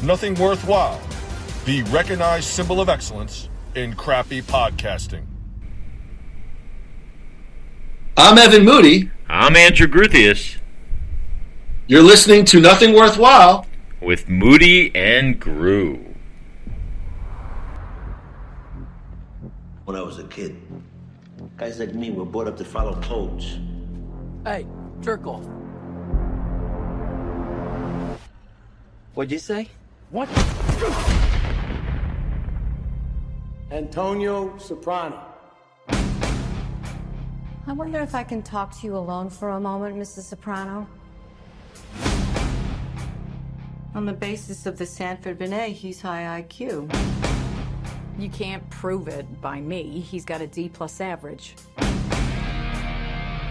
Nothing Worthwhile, the recognized symbol of excellence in crappy podcasting. I'm Evan Moody. I'm Andrew Gruthius. You're listening to Nothing Worthwhile with Moody and Groo. When I was a kid, guys like me were brought up to follow codes. Hey, jerk off. What'd you say? What? Antonio Soprano. I wonder if I can talk to you alone for a moment, Mrs. Soprano. On the basis of the Sanford Binet, he's high IQ. You can't prove it by me. He's got a D+ average.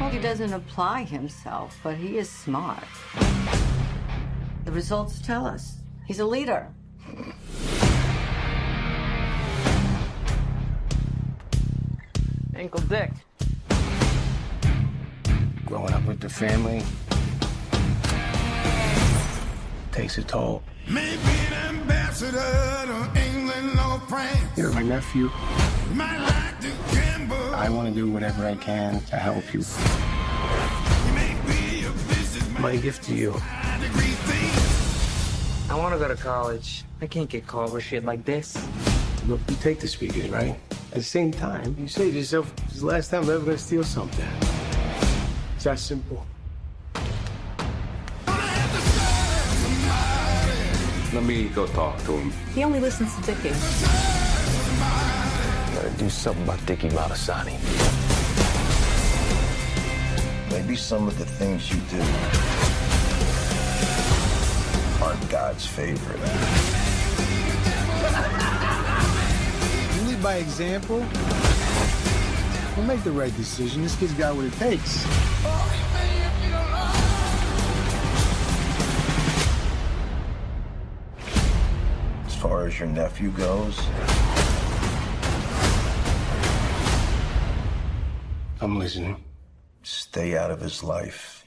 Well, he doesn't apply himself, but he is smart. The results tell us. He's a leader. Ankle Dick. Growing up with the family takes a toll. Maybe an ambassador to England or France. You're my nephew. Might like to gamble. I want to do whatever I can to help you. Maybe a businessman. My gift to you. I want to go to college. I can't get called for shit like this. Look, you take the speakers, right? At the same time, you say to yourself, this is the last time I'm ever going to steal something. It's that simple. Let me go talk to him. He only listens to Dickie. Gotta do something about Dickie Malasani. Maybe some of the things you do aren't God's favorite. You lead by example. We'll make the right decision. This kid's got what it takes. As far as your nephew goes, I'm listening. stay out of his life.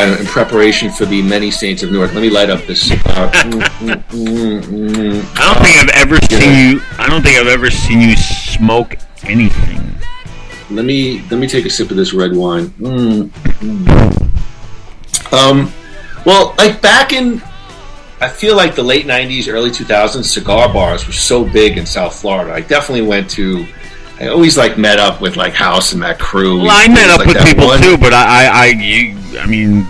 In preparation for the many saints of Newark, let me light up this cigar. I don't think I've ever seen you. I don't think I've ever seen you smoke anything. Let me take a sip of this red wine. Well, like back in, I feel like the late '90s, early 2000s, cigar bars were so big in South Florida. I definitely went to. I always met up with House and that crew. Well, I met up with people too, but I mean,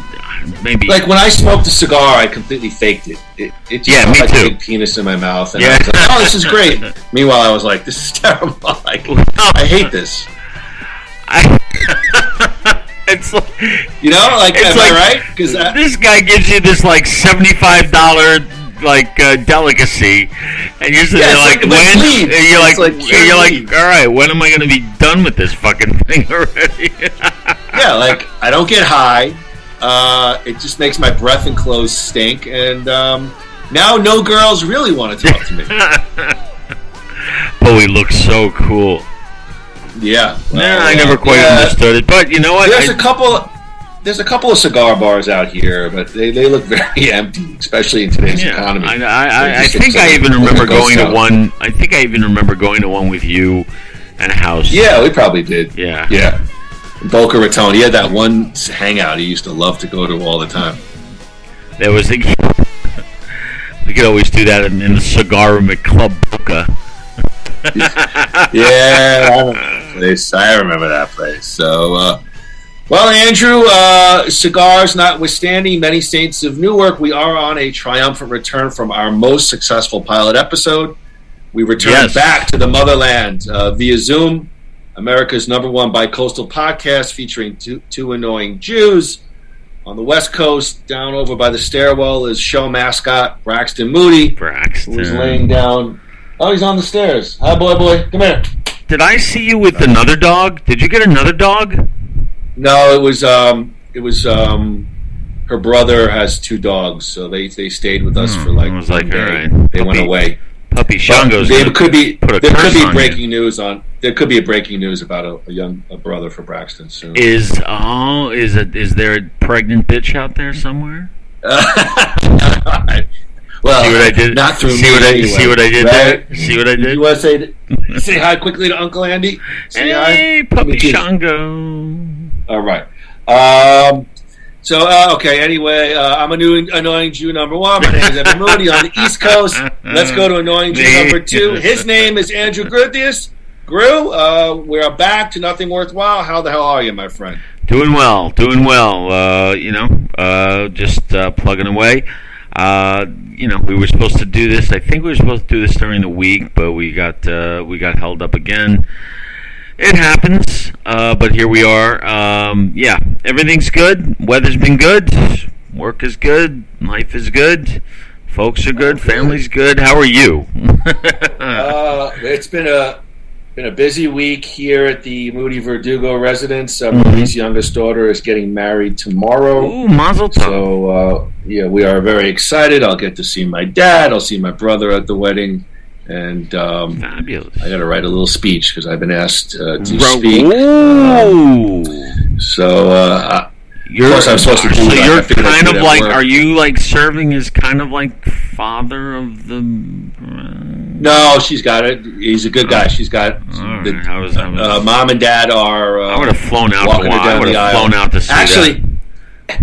maybe when I smoked a cigar, I completely faked it. It just me felt like too. a big penis in my mouth, and I was like, "Oh, this is great." Meanwhile, I was like, "This is terrible. I hate this." It's like, am I right? Because this guy gives you this $75 delicacy, and you're sitting there when? And you're like, all right, when am I going to be done with this fucking thing already? I don't get high. It just makes my breath and clothes stink, and now no girls really want to talk to me. But we look so cool. Yeah. I never quite understood it, but you know what? There's a couple of cigar bars out here, but they look very empty, especially in today's economy. I think I even remember going to one. I think I even remember going to one with you and a house. Yeah, we probably did. Yeah. Boca Raton. He had that one hangout he used to love to go to all the time. There was we could always do that in the cigar room at Club Boca. I remember that place. So, well, Andrew, cigars notwithstanding, many saints of Newark, we are on a triumphant return from our most successful pilot episode. We returned back to the motherland via Zoom. America's #1 bi-coastal podcast featuring two annoying Jews. On the West Coast, down over by the stairwell, is show mascot Braxton Moody. Who's laying down. Oh, he's on the stairs. Hi, boy. Come here. Did I see you with another dog? Did you get another dog? No, it was her brother has 2 dogs, so they stayed with us for like. I was like, all right. They went away. Puppy Shango's. There could be breaking news on. There could be a breaking news about a brother for Braxton soon. Is there a pregnant bitch out there somewhere? Well, see what I did? Not through see what I did right? there? See what I did? You want to say hi quickly to Uncle Andy? Say hey, hi. Puppy Shango. All right. Okay, anyway, I'm annoying Jew #1. My name is Evan Moody on the East Coast. Let's go to annoying Jew #2. His name is Andrew Groo. We're back to Nothing Worthwhile. How the hell are you, my friend? Doing well. Just plugging away. We were supposed to do this. I think we were supposed to do this during the week, but we got held up again. It happens, but here we are. Everything's good. Weather's been good. Work is good. Life is good. Folks are good. Family's good. How are you? It's been a busy week here at the Moody Verdugo residence. Moody's youngest daughter is getting married tomorrow. Ooh, mazel tov. So we are very excited. I'll get to see my dad. I'll see my brother at the wedding. And fabulous. I got to write a little speech because I've been asked to speak. Of course, I'm supposed to do so that. You're kind of like, are you like serving as kind of like father of the? No, she's got it. He's a good guy. She's got. Mom and dad are. I would have flown out. I would have flown out to see that.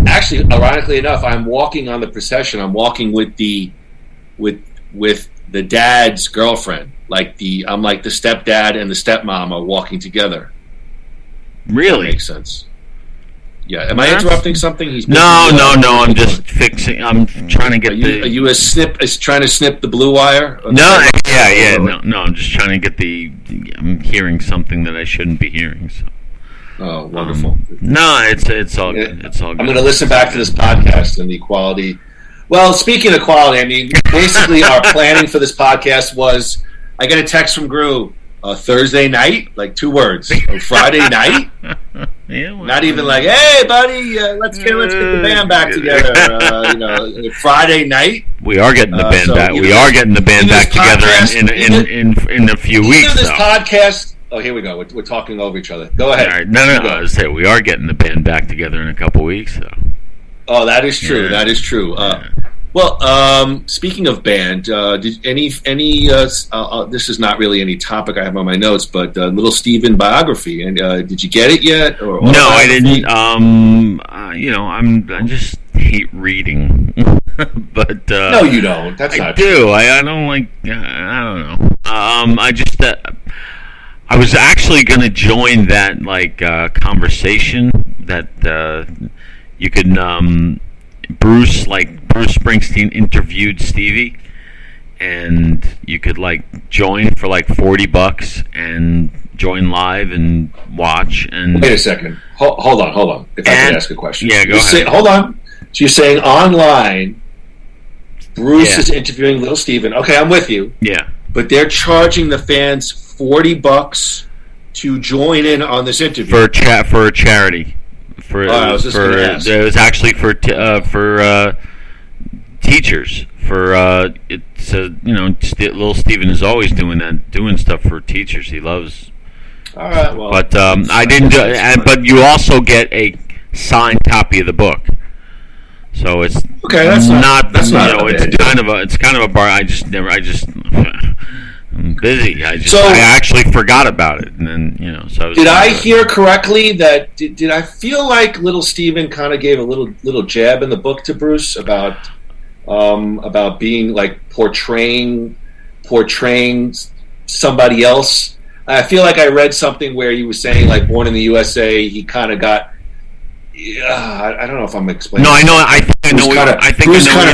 Actually, ironically enough, I'm walking on the procession. I'm walking with the dad's girlfriend. I'm like the stepdad and the stepmom are walking together. Really? That makes sense. Yeah. Am I interrupting something? No. I'm just fixing. I'm trying to get Are you trying to snip the blue wire? No. Yeah. No. I'm just trying to get I'm hearing something that I shouldn't be hearing. So. Oh, wonderful. No, it's all good. It's all good. I'm going to listen back to this podcast and the quality. Well, speaking of quality, I mean, basically our planning for this podcast was I get a text from Groo Thursday night, like 2 words. Friday night, not even like, hey, buddy, let's get the band back together. Friday night. We are getting the band back. We are getting the band back together in a few weeks. This podcast. Oh, here we go. We're talking over each other. Go ahead. All right. No. I was saying we are getting the band back together in a couple weeks. So. Oh, that is true. Yeah. That is true. Well, speaking of band, did any this is not really any topic I have on my notes, but Little Steven biography. And did you get it yet? Or no, I didn't. I just hate reading. But no, you don't. That's not true. True. I don't like. I don't know. I just. I was actually going to join that conversation that you could. Bruce Springsteen interviewed Stevie, and you could join for $40 and join live and watch. And wait a second, hold on. If I can ask a question, yeah, go ahead. Hold on. So you're saying online, Bruce is interviewing Little Steven? Okay, I'm with you. Yeah, but they're charging the fans $40 to join in on this interview for a charity. It was actually for teachers. Little Steven is always doing stuff for teachers. He loves. All right, well, but I didn't. But you also get a signed copy of the book. So it's okay. That's not. It's kind of a bar. I'm busy. I actually forgot about it, and then So did I hear correctly that? Did I feel like Little Steven kind of gave a little jab in the book to Bruce about being portraying somebody else? I feel like I read something where he was saying Born in the USA. He kind of got. I don't know if I'm explaining. No, I know. I think I know what you're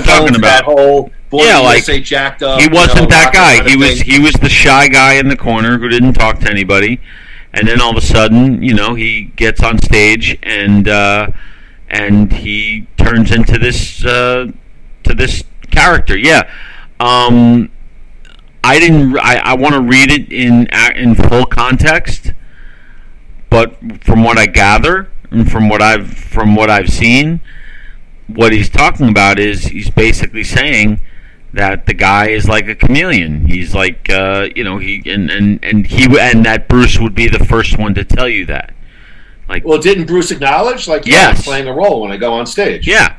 talking about. That whole USA jacked up. He wasn't that guy. He was the shy guy in the corner who didn't talk to anybody, and then all of a sudden, he gets on stage and he turns into this character. Yeah. I want to read it in full context, but from what I gather and from what I've seen, what he's talking about is he's basically saying that the guy is like a chameleon. He's like and that Bruce would be the first one to tell you that. Like, well, didn't Bruce acknowledge yes, I'm playing a role when I go on stage? Yeah.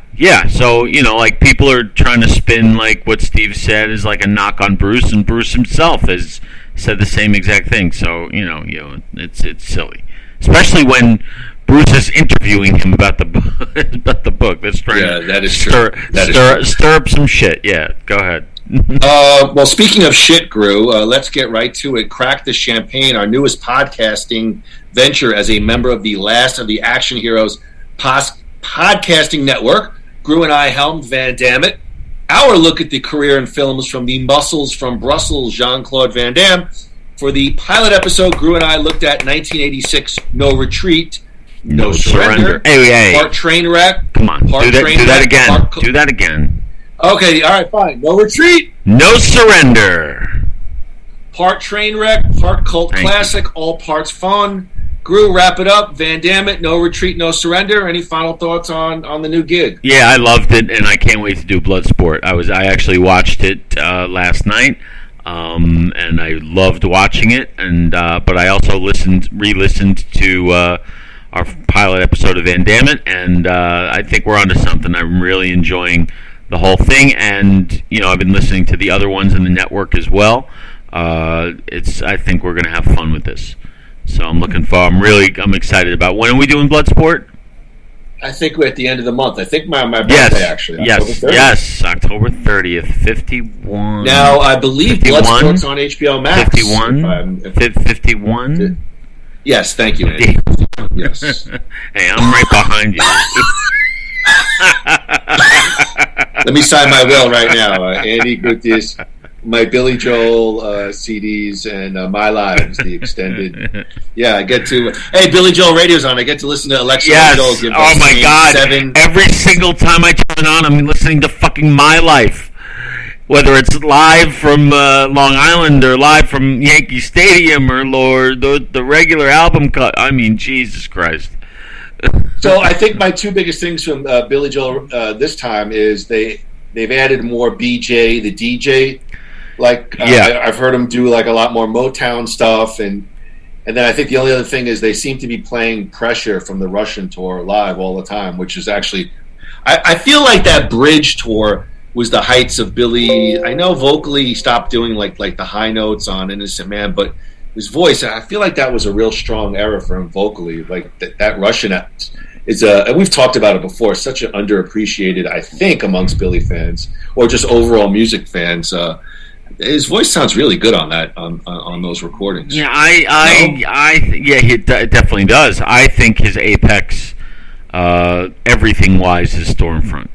So like people are trying to spin like what Steve said is like a knock on Bruce, and Bruce himself has said the same exact thing. So it's silly, especially when Bruce is interviewing him about the book. That's trying that is true. Stir up some shit. Yeah, go ahead. Well, speaking of shit, Groo, let's get right to it. Crack the Champagne, our newest podcasting venture as a member of the Last of the Action Heroes podcasting network. Groo and I helmed Van Damme, our look at the career and films from the muscles from Brussels, Jean-Claude Van Damme. For the pilot episode, Groo and I looked at 1986 No Retreat, No Surrender. Hey. Part Train Wreck. Come on, do that again. Do that again. Okay, all right, fine. No Retreat. No Surrender. Part Train Wreck, part cult classic, all parts fun. Groo, wrap it up. Van Damme, No Retreat, No Surrender. Any final thoughts on the new gig? Yeah, I loved it, and I can't wait to do Bloodsport. I actually watched it last night, and I loved watching it. And but I also re-listened to our pilot episode of Van Damme, and I think we're onto something. I'm really enjoying the whole thing, and I've been listening to the other ones in the network as well. I think we're going to have fun with this. So I'm I'm excited about. When are we doing Bloodsport? I think we're at the end of the month. I think my birthday, actually. Yes, October 30th, 51. Now, I believe 51? Bloodsport's on HBO Max. 51? Yes, thank you, Andy. Yes. Hey, I'm right behind you. Let me sign my will right now. Andy Gutierrez, my Billy Joel CDs, and My Lives, the extended. Yeah, I get to. Hey, Billy Joel radio's on. I get to listen to Alexa Joel give oh my God! Every single time I turn it on, I'm listening to fucking My Life. Whether it's live from Long Island or live from Yankee Stadium or the regular album cut. I mean, Jesus Christ. So I think my two biggest things from Billy Joel this time is they've added more BJ, the DJ. I've heard him do like a lot more Motown stuff, and then I think the only other thing is they seem to be playing Pressure from the Russian tour live all the time, which is actually I feel like that Bridge tour was the heights of Billy. I know vocally he stopped doing like the high notes on Innocent Man, but his voice, I feel like that was a real strong era for him vocally. Like that Russian is and we've talked about it before, such an underappreciated, I think, amongst Billy fans or just overall music fans. His voice sounds really good on that on those recordings. Yeah, he definitely does. I think his apex, everything wise, is Stormfront.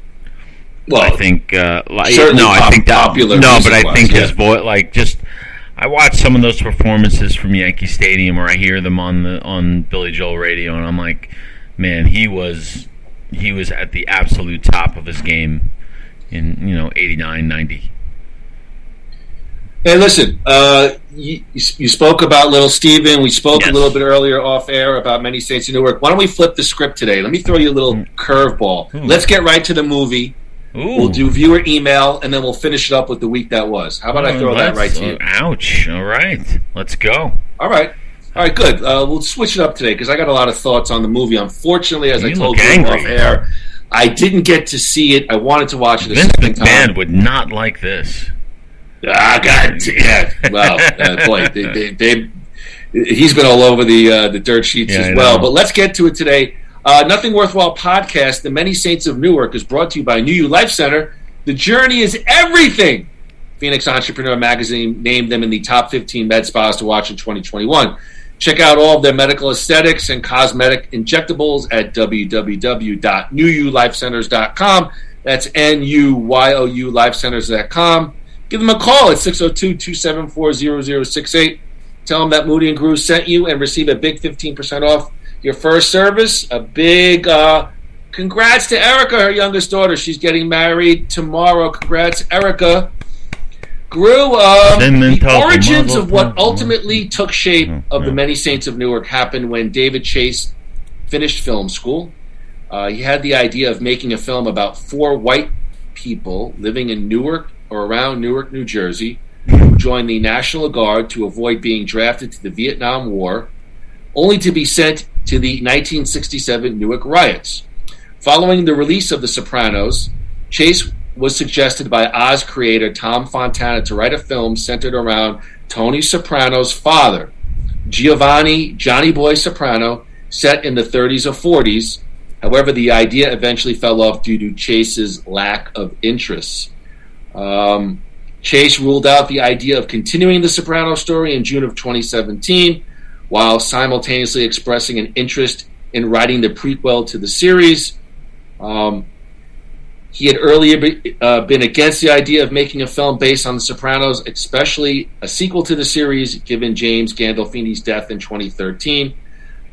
Well, I think certainly I think that popular. No, but I think his voice, I watch some of those performances from Yankee Stadium, or I hear them on Billy Joel radio, and I'm like, man, he was at the absolute top of his game in 89, 90. Hey, listen, you spoke about Little Steven. We spoke a little bit earlier off air about Many Saints of Newark. Why don't we flip the script today? Let me throw you a little curveball. Let's get right to the movie. Ooh. We'll do viewer email, and then we'll finish it up with the week that was. How about I throw that right to you? Ouch. All right. Let's go. All right, good. We'll switch it up today because I got a lot of thoughts on the movie. Unfortunately, as I told you off air, I didn't get to see it. I wanted to watch it a second time. Vince McMahon would not like this. God, yeah. Well, boy, he's been all over the dirt sheets as well. But let's get to it today. Nothing Worthwhile podcast, The Many Saints of Newark, is brought to you by New You Life Center. The journey is everything. Phoenix Entrepreneur Magazine named them in the top 15 med spas to watch in 2021. Check out all of their medical aesthetics and cosmetic injectables at www.newyoulifecenters.com. That's NUYOU Lifecenters.com. Give them a call at 602-274-0068. tell them that Moody and Groo sent you and receive a big 15% off your first service. A big congrats to Erica, her youngest daughter. She's getting married tomorrow. Congrats, Erica. Groo, the origins of what ultimately took shape of the Many Saints of Newark happened when David Chase finished film school. He had the idea of making a film about 4 white people living in Newark or around Newark, New Jersey, who joined the National Guard to avoid being drafted to the Vietnam War, only to be sent to the 1967 Newark riots. Following the release of The Sopranos, Chase was suggested by Oz creator Tom Fontana to write a film centered around Tony Soprano's father, Giovanni "Johnny Boy" Soprano, set in the 30s or 40s. However, the idea eventually fell off due to Chase's lack of interest. Chase ruled out the idea of continuing the Soprano story in June of 2017, while simultaneously expressing an interest in writing the prequel to the series. He had earlier been against the idea of making a film based on The Sopranos, especially a sequel to the series, given James Gandolfini's death in 2013,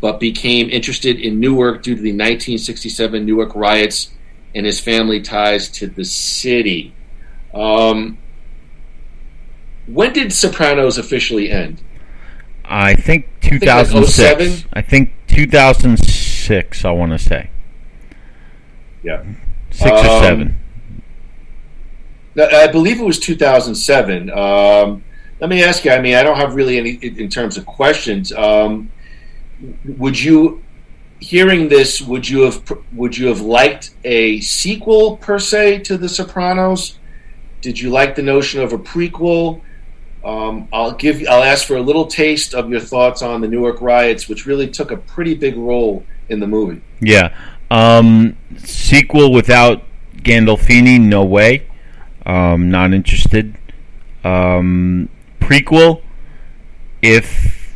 but became interested in Newark due to the 1967 Newark riots and his family ties to the city. When did Sopranos officially end? I think 2006. I think 2006, I want to say. Yeah. 6 or 7. I believe it was 2007. Let me ask you, I mean, I don't have really any, in terms of questions, would you, hearing this, would you have liked a sequel per se to The Sopranos? Did you like the notion of a prequel? I'll ask for a little taste of your thoughts on the Newark riots, which really took a pretty big role in the movie. Yeah. Sequel without Gandolfini, no way. Not interested. Prequel, if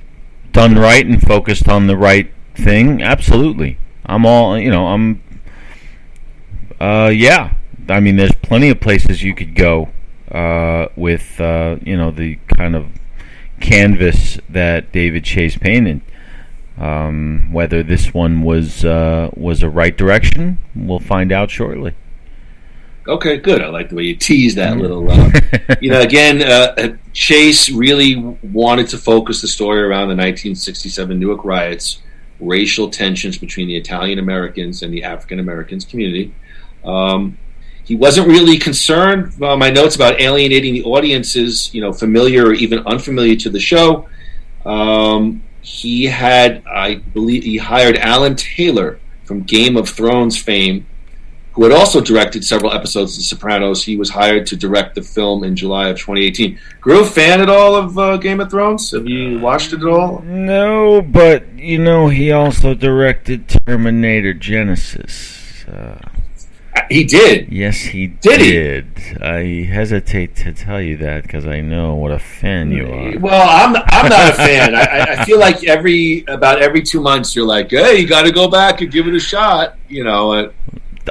done right and focused on the right thing, absolutely. I'm all, yeah. I mean, there's plenty of places you could go with, the kind of canvas that David Chase painted. Whether this one was a right direction, we'll find out shortly. Okay, good. I like the way you tease that little. Again, Chase really wanted to focus the story around the 1967 Newark riots, racial tensions between the Italian Americans and the African Americans community. He wasn't really concerned. My notes about alienating the audiences, familiar or even unfamiliar to the show. He had, I believe, he hired Alan Taylor from Game of Thrones fame, who had also directed several episodes of The Sopranos. He was hired to direct the film in July of 2018. Grew a fan at all of Game of Thrones? Have you watched it at all? No, but, he also directed Terminator Genesis. He did? Yes, he did. I hesitate to tell you that because I know what a fan you are. Well, I'm not a fan. I feel like about every 2 months you're like, hey, you got to go back and give it a shot.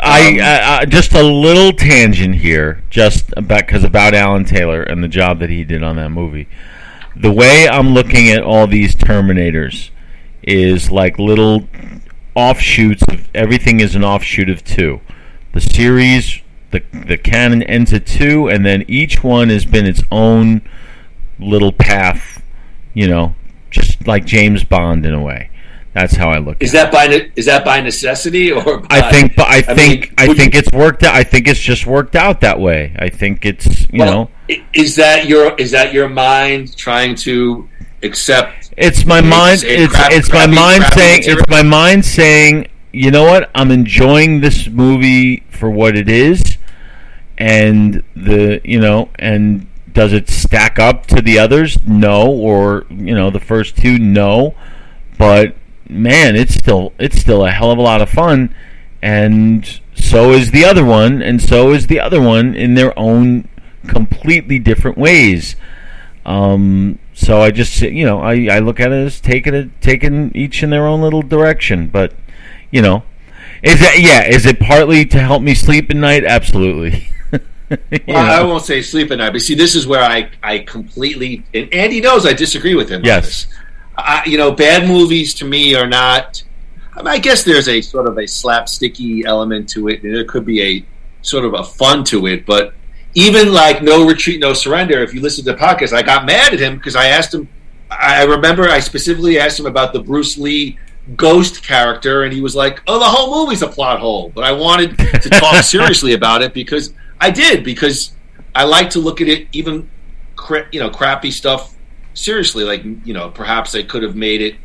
I just a little tangent here, just about Alan Taylor and the job that he did on that movie. The way I'm looking at all these Terminators is like little offshoots of everything is an offshoot of 2. The series, the canon ends at 2, and then each one has been its own little path, just like James Bond in a way. That's how I look at it. Is that by necessity or? I think it's worked out. I think it's just worked out that way. I think it's Is that your mind trying to accept? It's my mind. It's my mind saying. It's my mind saying. You know what? I'm enjoying this movie for what it is, and and does it stack up to the others? No, or the first 2? No, but man, it's still a hell of a lot of fun, and so is the other one, and so is the other one in their own completely different ways. So I just I look at it as taking each in their own little direction, but. Is it partly to help me sleep at night? Absolutely. I won't say sleep at night, but see, this is where I completely, and Andy knows I disagree with him on this. Bad movies to me are not, I guess there's a sort of a slapsticky element to it, and there could be a sort of a fun to it, but even like No Retreat, No Surrender, if you listen to the podcast, I got mad at him because I asked him, I remember I specifically asked him about the Bruce Lee ghost character, and he was like, "Oh, the whole movie's a plot hole." But I wanted to talk seriously about it because I like to look at it, even crappy stuff, seriously. Like, perhaps they could have made it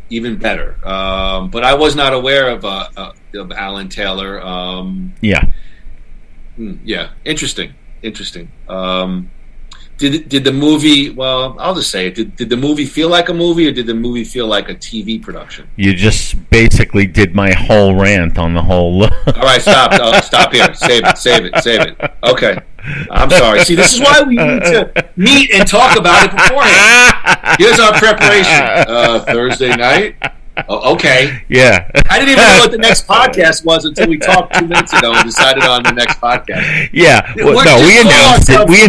even better. But I was not aware of Alan Taylor. Interesting. Did the movie? Well, I'll just say it. Did the movie feel like a movie, or did the movie feel like a TV production? You just basically did my whole rant on the whole. All right, stop here. Save it. Okay, I'm sorry. See, this is why we need to meet and talk about it beforehand. Here's our preparation. Thursday night. Oh, okay. Yeah. I didn't even know what the next podcast was until we talked 2 minutes ago and decided on the next podcast. Yeah. Well, we announced it. We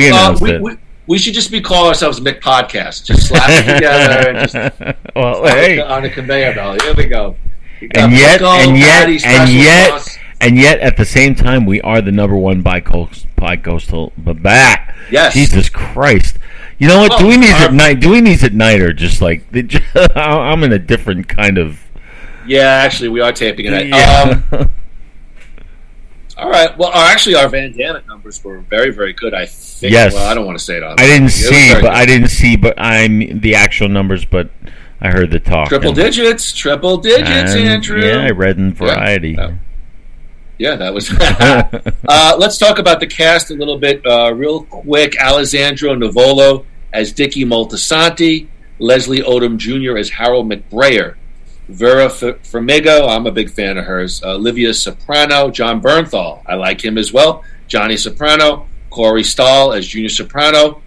announced it. We should just call ourselves Mick Podcast. Just slap it together and just on a conveyor belt. Here we go. And yet, at the same time, we are the number one bi-coastal. Yes. Jesus Christ. You know what? Doing these at night. Doing these at night are just like I'm in a different kind of. Yeah, actually, we are taping it. Yeah. All right. Well, our Van Damme numbers were very, very good. I think. Yes. Well, I don't want to say it on. I didn't see, but I'm the actual numbers, but I heard the talk. Triple digits, Andrew. Yeah, I read in Variety. Yeah, that was. Let's talk about the cast a little bit, real quick. Alessandro Nivola as Dickie Moltisanti, Leslie Odom Jr. as Harold McBrayer, Vera Farmiga, I'm a big fan of hers, Olivia Soprano, John Bernthal, I like him as well, Johnny Soprano, Corey Stahl as Junior Soprano,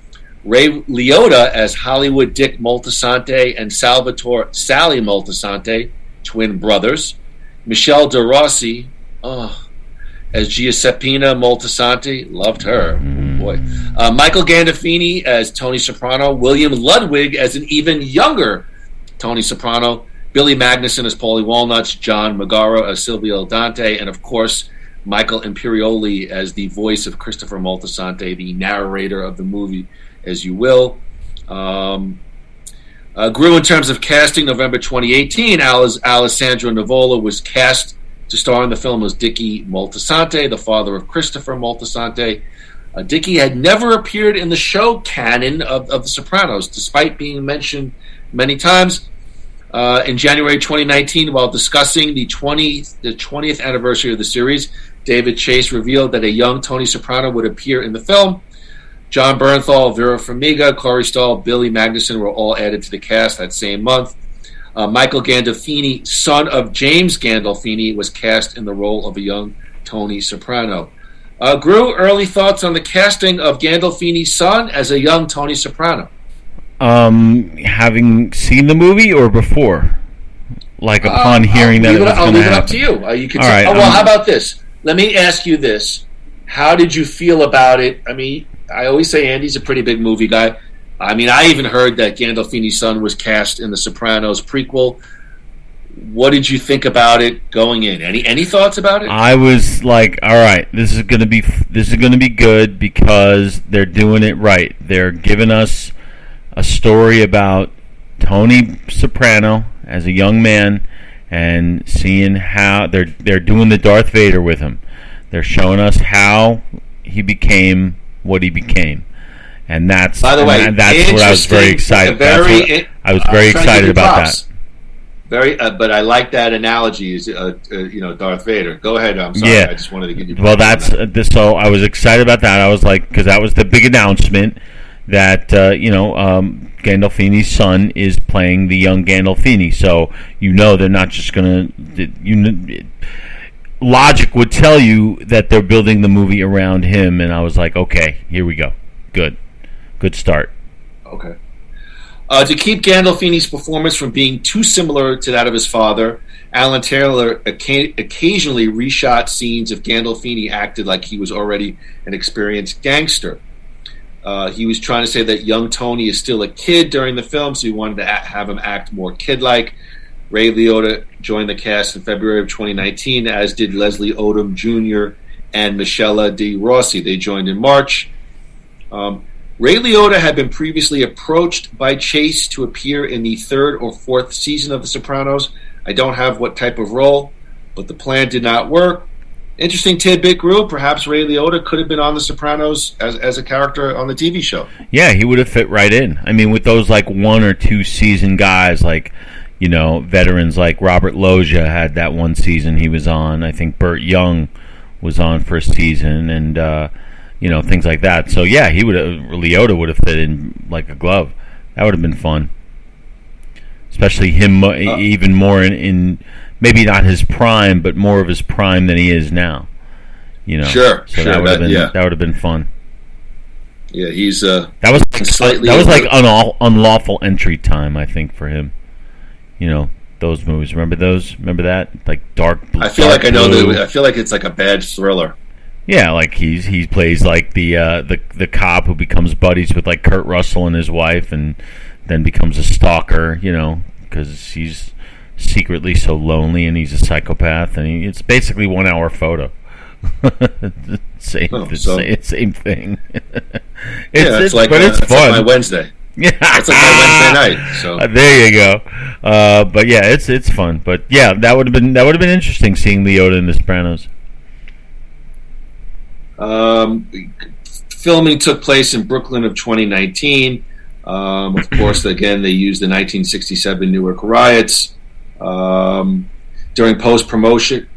Ray Liotta as Hollywood Dick Moltisanti and Salvatore Sally Moltisanti, twin brothers, Michelle De Rossi, as Giuseppina Moltisanti, loved her. Boy, Michael Gandolfini as Tony Soprano, William Ludwig as an even younger Tony Soprano, Billy Magnuson as Paulie Walnuts, John Magaro as Silvio Dante, and of course Michael Imperioli as the voice of Christopher Moltisanti, the narrator of the movie, as you will. Grew in terms of casting. November 2018, Alessandro Nivola was cast to star in the film as Dickie Moltisanti, the father of Christopher Moltisanti. Dickie had never appeared in the show canon of The Sopranos, despite being mentioned many times. In January 2019, while discussing the 20th anniversary of the series, David Chase revealed that a young Tony Soprano would appear in the film. John Bernthal, Vera Farmiga, Corey Stahl, Billy Magnuson were all added to the cast that same month. Michael Gandolfini, son of James Gandolfini, was cast in the role of a young Tony Soprano. Groo, early thoughts on the casting of Gandolfini's son as a young Tony Soprano? Having seen the movie or before? Like upon hearing that it was going to happen? I'll leave it up to you. You can all right, well, how about this? Let me ask you this. How did you feel about it? I mean, I always say Andy's a pretty big movie guy. I mean, I even heard that Gandolfini's son was cast in the Sopranos prequel. What did you think about it going in? Any thoughts about it? I was like, all right, this is going to be good because they're doing it right. They're giving us a story about Tony Soprano as a young man and seeing how they're doing the Darth Vader with him. They're showing us how he became what he became. And that's, by the way, that's what I was very excited. I was very excited about that. But I like that analogy. Is Darth Vader? Go ahead. I'm sorry. Yeah. I just wanted to give you. Well, so I was excited about that. I was like, because that was the big announcement that Gandolfini's son is playing the young Gandolfini. So they're not just gonna. Logic would tell you that they're building the movie around him, and I was like, okay, here we go. Good start. Okay. To keep Gandolfini's performance from being too similar to that of his father, Alan Taylor occasionally reshot scenes if Gandolfini acted like he was already an experienced gangster. He was trying to say that young Tony is still a kid during the film, so he wanted to have him act more kid-like. Ray Liotta joined the cast in February of 2019, as did Leslie Odom Jr. and Michelle De Rossi. They joined in March. Ray Liotta had been previously approached by Chase to appear in the 3rd or 4th season of The Sopranos. I don't have what type of role, but the plan did not work. Interesting tidbit, Groo. Perhaps Ray Liotta could have been on The Sopranos as a character on the TV show. Yeah, he would have fit right in. I mean, with those like 1 or 2 season guys, like, you know, veterans like Robert Loggia had that one season he was on. I think Burt Young was on for a season, and you know, things like that. So yeah, Liotta would have fit in like a glove. That would have been fun, especially him even more in maybe not his prime, but more of his prime than he is now. You know, sure. That would have been fun. Yeah, he's that was like unlawful entry time, I think, for him. You know, those movies. Remember those? Remember that? Like Dark. I feel like I know that. I feel like it's like a bad thriller. Yeah, like he plays like the cop who becomes buddies with like Kurt Russell and his wife, and then becomes a stalker. You know, because he's secretly so lonely and he's a psychopath, and it's basically 1 hour photo. same thing. It's like my Wednesday. Yeah, it's like my Wednesday night. So there you go. But yeah, it's fun. But yeah, that would have been interesting seeing Liotta in The Sopranos. Filming took place in Brooklyn of 2019. Of course, again, they used the 1967 Newark riots. During post-production,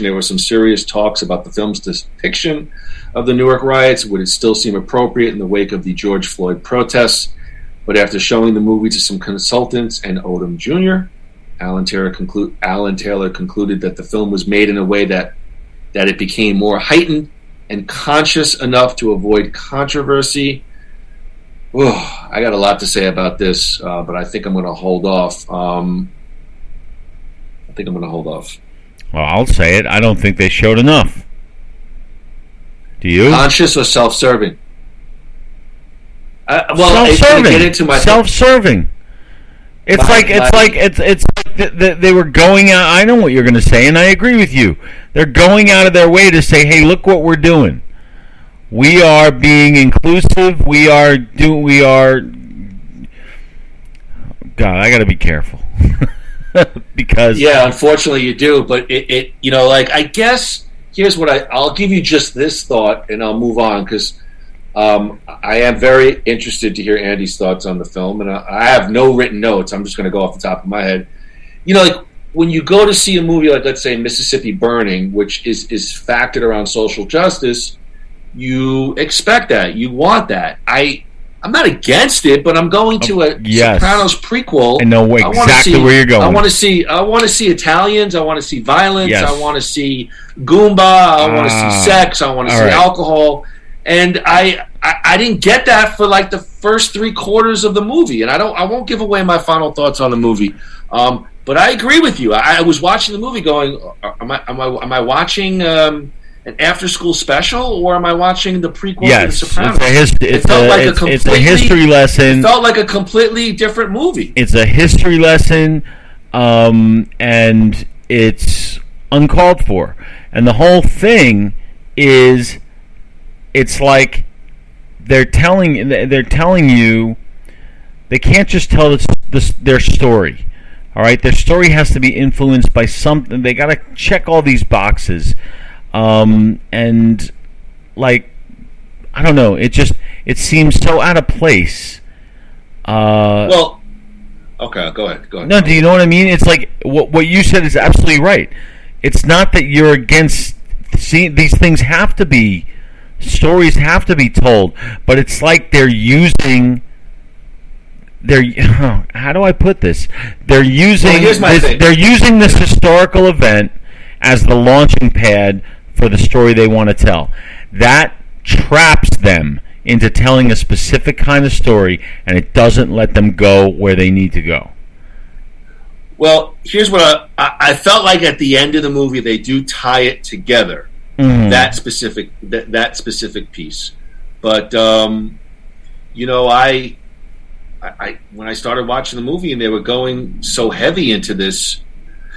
there were some serious talks about the film's depiction of the Newark riots. Would it still seem appropriate in the wake of the George Floyd protests? But after showing the movie to some consultants and Odom Jr., Alan Taylor concluded that the film was made in a way that it became more heightened and conscious enough to avoid controversy. I got a lot to say about this, but I think I'm going to hold off. Well, I'll say it. I don't think they showed enough. Do you? Conscious or self-serving? Self-serving. Self-serving. It's like they were going out. I know what you're going to say, and I agree with you. They're going out of their way to say, "Hey, look what we're doing. We are being inclusive. We are. God, I got to be careful." Because unfortunately you do, but it I guess here's what I'll give you just this thought, and I'll move on, because I am very interested to hear Andy's thoughts on the film, and I have no written notes. I'm just going to go off the top of my head. Like when you go to see a movie like, let's say, Mississippi Burning, which is factored around social justice, you expect that, you want that. I'm not against it, but I'm going to a Sopranos prequel. I know exactly where you're going. I want to see Italians. I want to see violence. Yes. I want to see Goomba. I want to see sex. I want to see alcohol. And I didn't get that for like the first 3/4 of the movie. And I won't give away my final thoughts on the movie. But I agree with you. I was watching the movie going, am I watching an after-school special, or am I watching the prequel to The Sopranos? It's a history lesson. It felt like a completely different movie. It's a history lesson, and it's uncalled for. And the whole thing is, it's like they're telling you they can't just tell their story. All right, their story has to be influenced by something. They got to check all these boxes. And like, I don't know, it seems so out of place. Okay, go ahead. No, do you know what I mean? It's like what you said is absolutely right. It's not that you're against these things. Stories have to be told, but it's like they're using. How do I put this? They're using this historical event as the launching pad for the story they want to tell. That traps them into telling a specific kind of story, and it doesn't let them go where they need to go. Well, here's what I felt like at the end of the movie. They do tie it together, that specific piece. But I when I started watching the movie and they were going so heavy into this,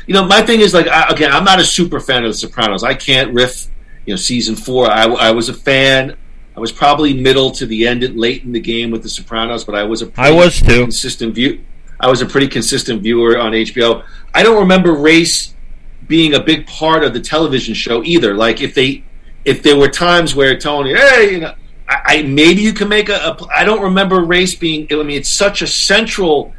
my thing is again, I'm not a super fan of The Sopranos. I can't riff. Season 4, I was a fan. I was probably middle to the end, late in the game with The Sopranos, but I was too consistent view. I was a pretty consistent viewer on HBO. I don't remember race being a big part of the television show either. Like if there were times where Tony, hey, I maybe you can make I don't remember race being. I mean, it's such a central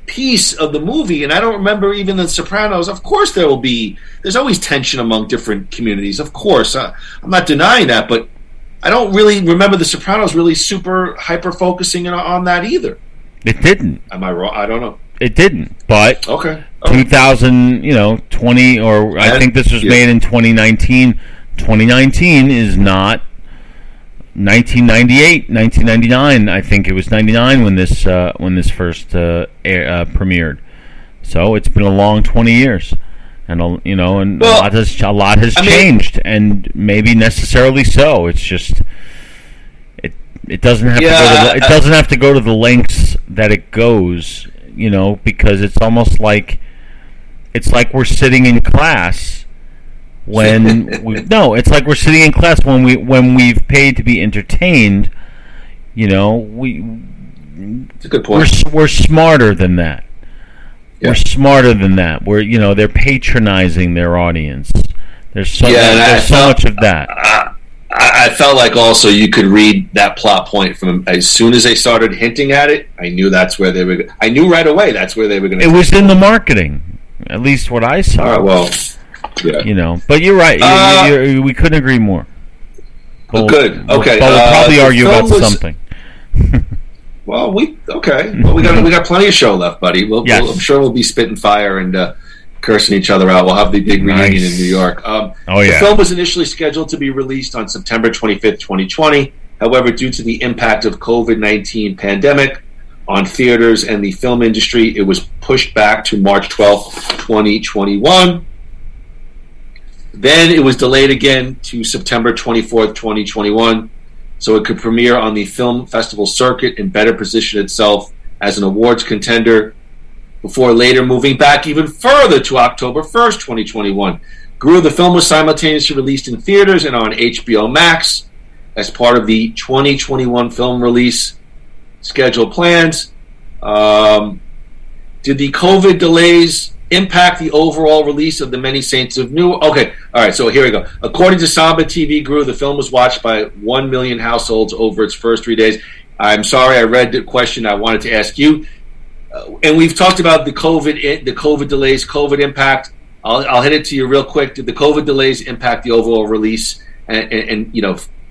piece of the movie, and I don't remember even The Sopranos. Of course, there's always tension among different communities. Of course, I'm not denying that, but I don't really remember The Sopranos really super hyper focusing on that either. It didn't. Am I wrong? I don't know. It didn't. But okay. 2020, or I think this was made in 2019. 2019 is not 1998, 1999. I think it was 99 when this first premiered. So it's been a long 20 years, and a lot has changed, and maybe necessarily so. It's just it doesn't have to go it doesn't have to go to the lengths that it goes, because it's almost like we're sitting in class when it's like we're sitting in class when we've paid to be entertained. It's a good point. We're smarter than that. Yeah. We're smarter than that. They're patronizing their audience. There's so much of that. I felt like also you could read that plot point from as soon as they started hinting at it. I knew that's where they were. I knew right away that's where they were going to. It was in the marketing, at least what I saw. All right, well, yeah. But you're right. We couldn't agree more. Good. Okay. But we'll probably argue about something. Well, we got plenty of show left, buddy. I'm sure we'll be spitting fire and cursing each other out. We'll have the big reunion in New York. The film was initially scheduled to be released on September 25th, 2020. However, due to the impact of COVID-19 pandemic on theaters and the film industry, it was pushed back to March 12th, 2021. Then it was delayed again to September 24th, 2021, so it could premiere on the film festival circuit and better position itself as an awards contender, before later moving back even further to October 1st, 2021. Groo, the film was simultaneously released in theaters and on HBO Max as part of the 2021 film release schedule plans. Did the COVID delays impact the overall release of The Many Saints of Newark? Okay, all right, so here we go. According to Samba TV Groo, the film was watched by 1 million households over its first 3 days. I'm sorry, I read the question. I wanted to ask you. And we've talked about the COVID delays, COVID impact. I'll hit it to you real quick. Did the COVID delays impact the overall release and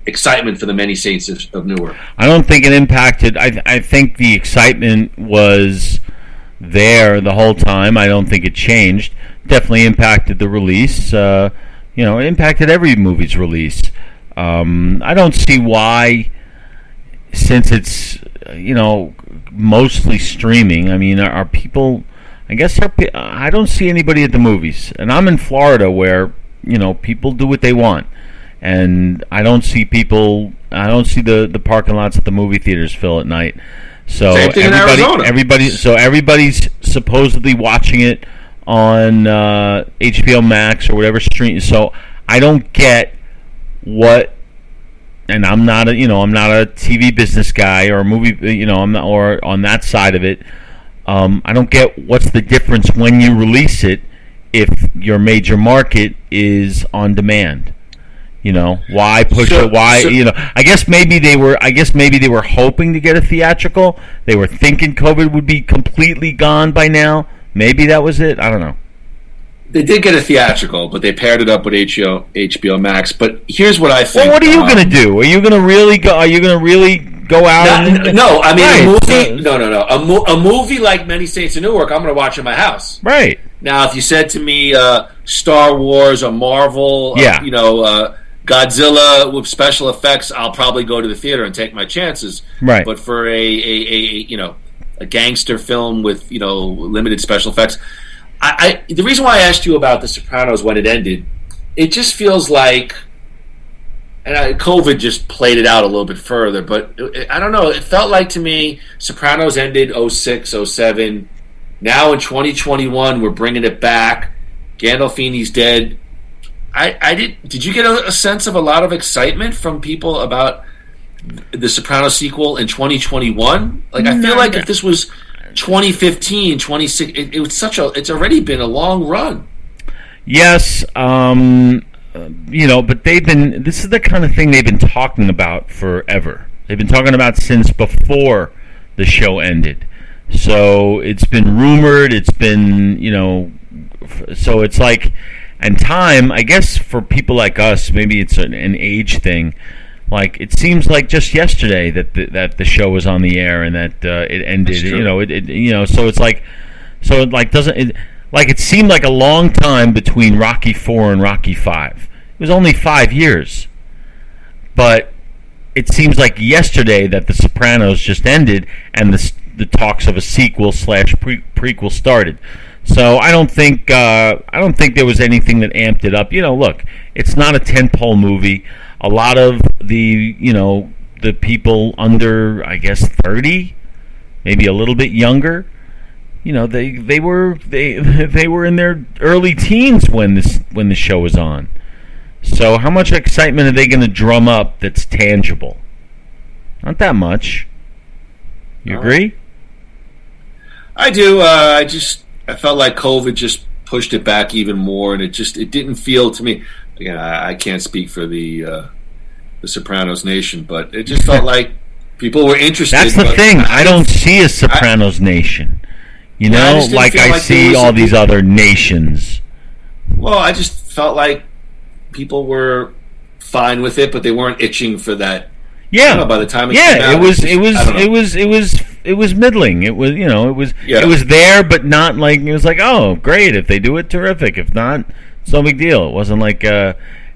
excitement for The Many Saints of Newark? I don't think it impacted. I think the excitement was there the whole time. I don't think it changed. Definitely impacted the release. It impacted every movie's release. I don't see why, since it's mostly streaming. I mean, are people? I guess I don't see anybody at the movies, and I'm in Florida where people do what they want, and I don't see people. I don't see the parking lots at the movie theaters fill at night. So everybody's supposedly watching it on HBO Max or whatever stream. So I don't get what. And I'm not a TV business guy or a movie, I'm not, or on that side of it. I don't get what's the difference when you release it if your major market is on demand. Why push it? Why I guess maybe they were hoping to get a theatrical. They were thinking COVID would be completely gone by now. Maybe that was it. I don't know. They did get a theatrical, but they paired it up with HBO Max. But here's what I think. Well, what are you going to do? Are you going to really go? Are you going to really go out? No. I mean, a movie. A movie like Many Saints of Newark, I'm going to watch in my house. Right. Now, if you said to me, Star Wars or Marvel, Godzilla with special effects, I'll probably go to the theater and take my chances. Right. But for a gangster film with limited special effects, the reason why I asked you about The Sopranos when it ended, it just feels like, and COVID just played it out a little bit further, but I don't know. It felt like to me, Sopranos ended 06, 07. Now in 2021, we're bringing it back. Gandolfini's dead. Did you get a sense of a lot of excitement from people about the Sopranos sequel in 2021? Like, I feel like if this was 2015, 2016, it's already been a long run. Yes, but this is the kind of thing they've been talking about forever. They've been talking about since before the show ended. So it's been rumored, it's been, so it's like, and time, I guess for people like us, maybe it's an age thing. Like, it seems like just yesterday that the show was on the air and that it ended, so it's like, it seemed like a long time between Rocky IV and Rocky V. It was only 5 years. But it seems like yesterday that The Sopranos just ended and the talks of a sequel / prequel started. So I don't think there was anything that amped it up. Look, it's not a tentpole movie. A lot of the people under, I guess, 30, maybe a little bit younger, they were in their early teens when the show was on. So how much excitement are they going to drum up that's tangible? Not that much. You agree? I do. I felt like COVID just pushed it back even more, and it didn't feel to me. Again, I can't speak for the Sopranos Nation, but it just felt like people were interested. That's the thing. I don't see a Sopranos Nation. I see all these other nations. Well, I just felt like people were fine with it, but they weren't itching for that. Yeah. By the time it came out, it was middling. It was it was there, but not like it was like, oh, great, if they do it, terrific. If not, it's no big deal. It wasn't like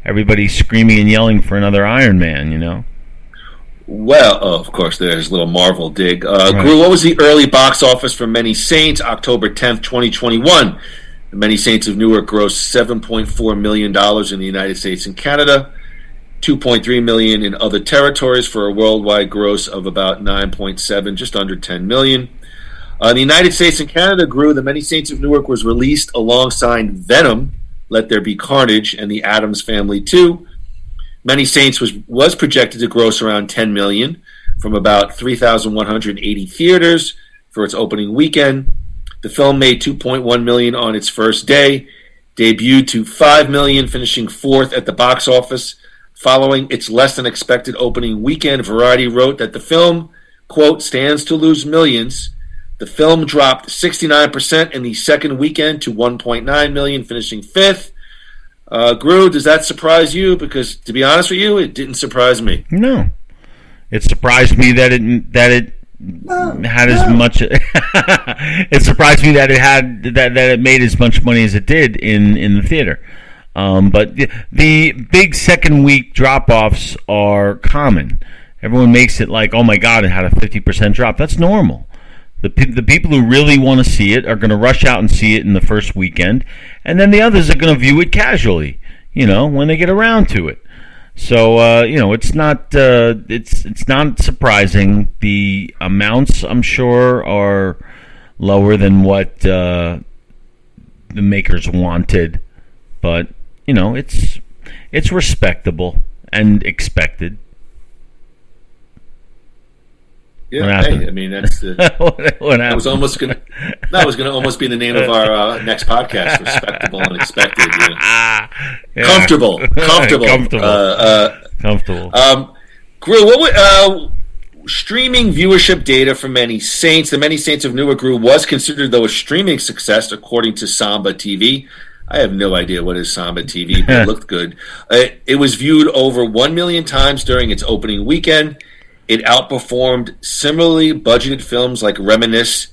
everybody screaming and yelling for another Iron Man. Well, of course, there's a little Marvel dig. Right. Groo, what was the early box office for Many Saints, October 10th, 2021? The Many Saints of Newark grossed $7.4 million in the United States and Canada, $2.3 million in other territories for a worldwide gross of about $9.7, just under $10 million. The United States and Canada grew. The Many Saints of Newark was released alongside Venom, Let There Be Carnage, and The Addams Family 2. Many Saints was projected to gross around $10 million from about 3,180 theaters for its opening weekend. The film made $2.1 million on its first day, debuted to $5 million, finishing fourth at the box office. Following its less-than-expected opening weekend, Variety wrote that the film, quote, stands to lose millions. The film dropped 69% in the second weekend to $1.9 million, finishing fifth. Groo, does that surprise you? Because, to be honest with you, it didn't surprise me. No. It surprised me that it had as much. It surprised me that it made as much money as it did in the theater. But the big second week drop-offs are common. Everyone makes it like, oh my God, it had a 50% drop. That's normal. The people who really want to see it are going to rush out and see it in the first weekend, and then the others are going to view it casually, when they get around to it. So, it's not surprising. The amounts, I'm sure, are lower than what the makers wanted, but it's respectable and expected. Yeah, hey, I mean that's the. what that was almost gonna. That was gonna almost be the name of our next podcast. Respectable and expected. Yeah. Comfortable. Groo, what streaming viewership data for Many Saints? The Many Saints of Newark grew was considered though a streaming success according to Samba TV. I have no idea what is Samba TV, but it looked good. It was viewed over 1 million times during its opening weekend. It outperformed similarly budgeted films like Reminisce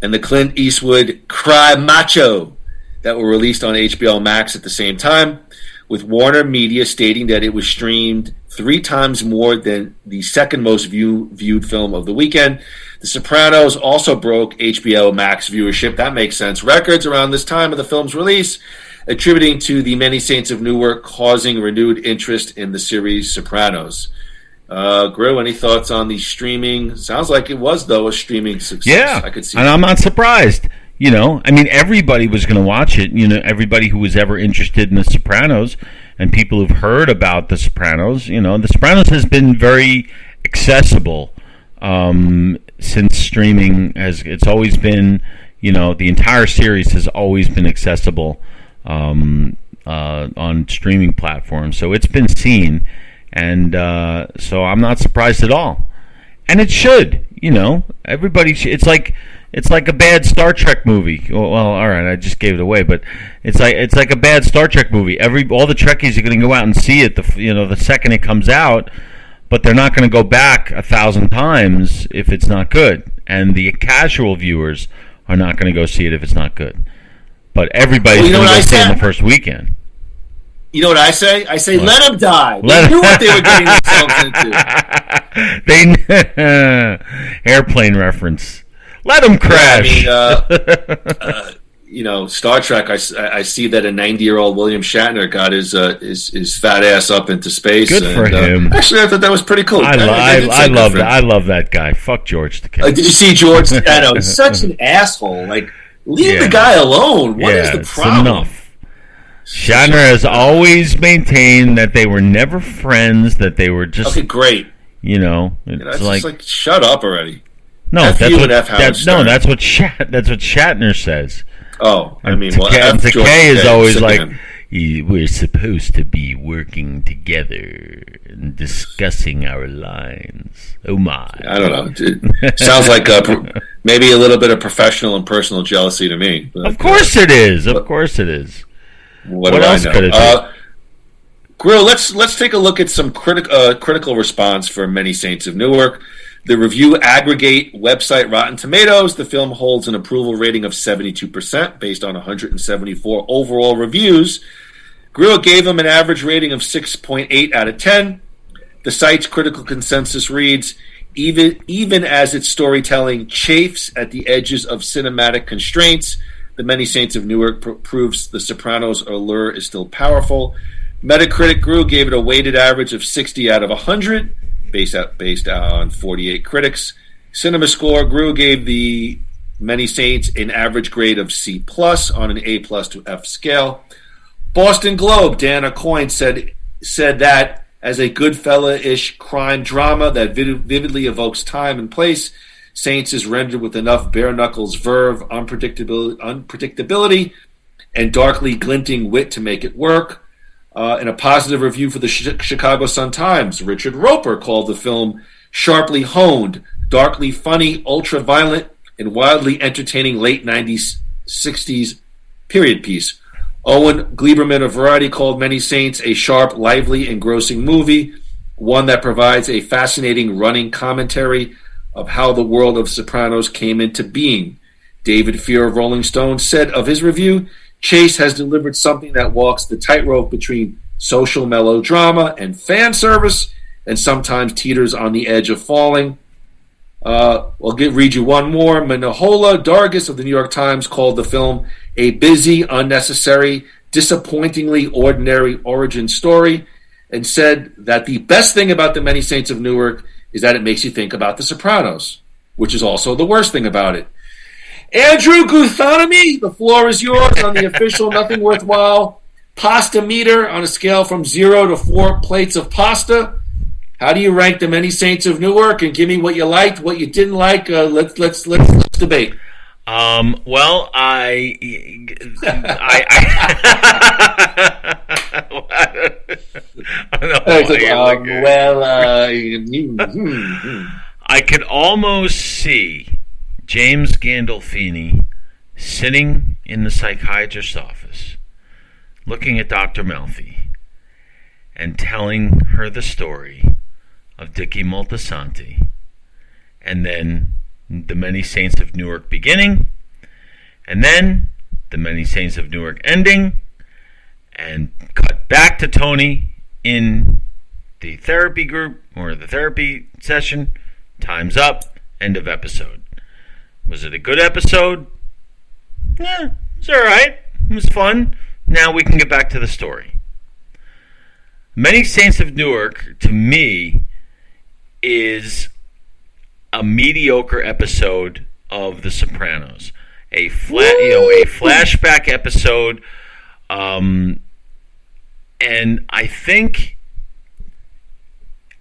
and the Clint Eastwood Cry Macho. that were released on HBO Max at the same time, with Warner Media stating that it was streamed 3 times more than the second most viewed film of the weekend. The Sopranos also broke HBO Max viewership, that makes sense, records around this time of the film's release, attributing to The Many Saints of Newark causing renewed interest in the series Sopranos. Groo, any thoughts on the streaming? Sounds like it was, though, a streaming success. Yeah, I could see and I'm not surprised. You know, I mean, everybody was going to watch it. You know, everybody who was ever interested in The Sopranos and people who've heard about The Sopranos. You know, The Sopranos has been very accessible since streaming. It's always been, you know, the entire series has always been accessible on streaming platforms. So it's been seen, and so I'm not surprised at all. And it should, you know, everybody. It's like a bad Star Trek movie. Well, all right, I just gave it away, but it's like a bad Star Trek movie. All the Trekkies are going to go out and see it, the second it comes out, but they're not going to go back 1,000 times if it's not good. And the casual viewers are not going to go see it if it's not good. But everybody's going to go see it in the first weekend. You know what I say? I say, let them die. They knew what they were getting themselves into. Airplane reference. Let them crash. Yeah, I mean, you know, Star Trek. I see that a 90-year-old William Shatner got his fat ass up into space. Good for him. Actually, I thought that was pretty cool. I love that. I love that guy. Fuck George Takei. Did you see George? I know, he's such an asshole. Like, leave the guy alone. What is the problem? Enough. Shatner has always maintained that they were never friends. That they were just great. You know, it's like shut up already. No, that's what Shatner says. Oh, I mean, Takei is always like, we're supposed to be working together and discussing our lines. Oh my! I don't know. It sounds like maybe a little bit of professional and personal jealousy to me. But, of course it is. Of course it is. What else could it be? Groo, let's take a look at some critical response for Many Saints of Newark. The review aggregate website Rotten Tomatoes, the film holds an approval rating of 72% based on 174 overall reviews. Groo gave him an average rating of 6.8 out of 10. The site's critical consensus reads, even as its storytelling chafes at the edges of cinematic constraints, The Many Saints of Newark proves The Sopranos' allure is still powerful. Metacritic Groo gave it a weighted average of 60 out of 100. Based on 48 critics. CinemaScore, Groo gave The Many Saints an average grade of C+ on an A+ to F scale. Boston Globe, Dan Aucoin said that as a Goodfella-ish crime drama that vividly evokes time and place, Saints is rendered with enough bare-knuckles verve, unpredictability, and darkly glinting wit to make it work. In a positive review for the Chicago Sun-Times, Richard Roper called the film sharply honed, darkly funny, ultra-violent, and wildly entertaining late 90s, 60s period piece. Owen Gleiberman of Variety called Many Saints a sharp, lively, engrossing movie, one that provides a fascinating running commentary of how the world of Sopranos came into being. David Fear of Rolling Stone said of his review, Chase has delivered something that walks the tightrope between social melodrama and fan service, and sometimes teeters on the edge of falling. I'll read you one more. Manohla Dargis of the New York Times called the film a busy, unnecessary, disappointingly ordinary origin story, and said that the best thing about The Many Saints of Newark is that it makes you think about The Sopranos, which is also the worst thing about it. Andrew Guthanomy, the floor is yours on the official Nothing Worthwhile pasta meter on a scale from 0 to 4 plates of pasta. How do you rank The Many Saints of Newark? And give me what you liked, what you didn't like. Let's debate. Well, I I could almost see James Gandolfini sitting in the psychiatrist's office, looking at Dr. Melfi, and telling her the story of Dickie Moltisanti, and then The Many Saints of Newark beginning, and then the Many Saints of Newark ending and cut back to Tony in the therapy group or the therapy session. Time's up. End of episode. Was it a good episode? Yeah, it's alright. It was fun. Now we can get back to the story. Many Saints of Newark, to me, is a mediocre episode of The Sopranos. A flashback episode. And I think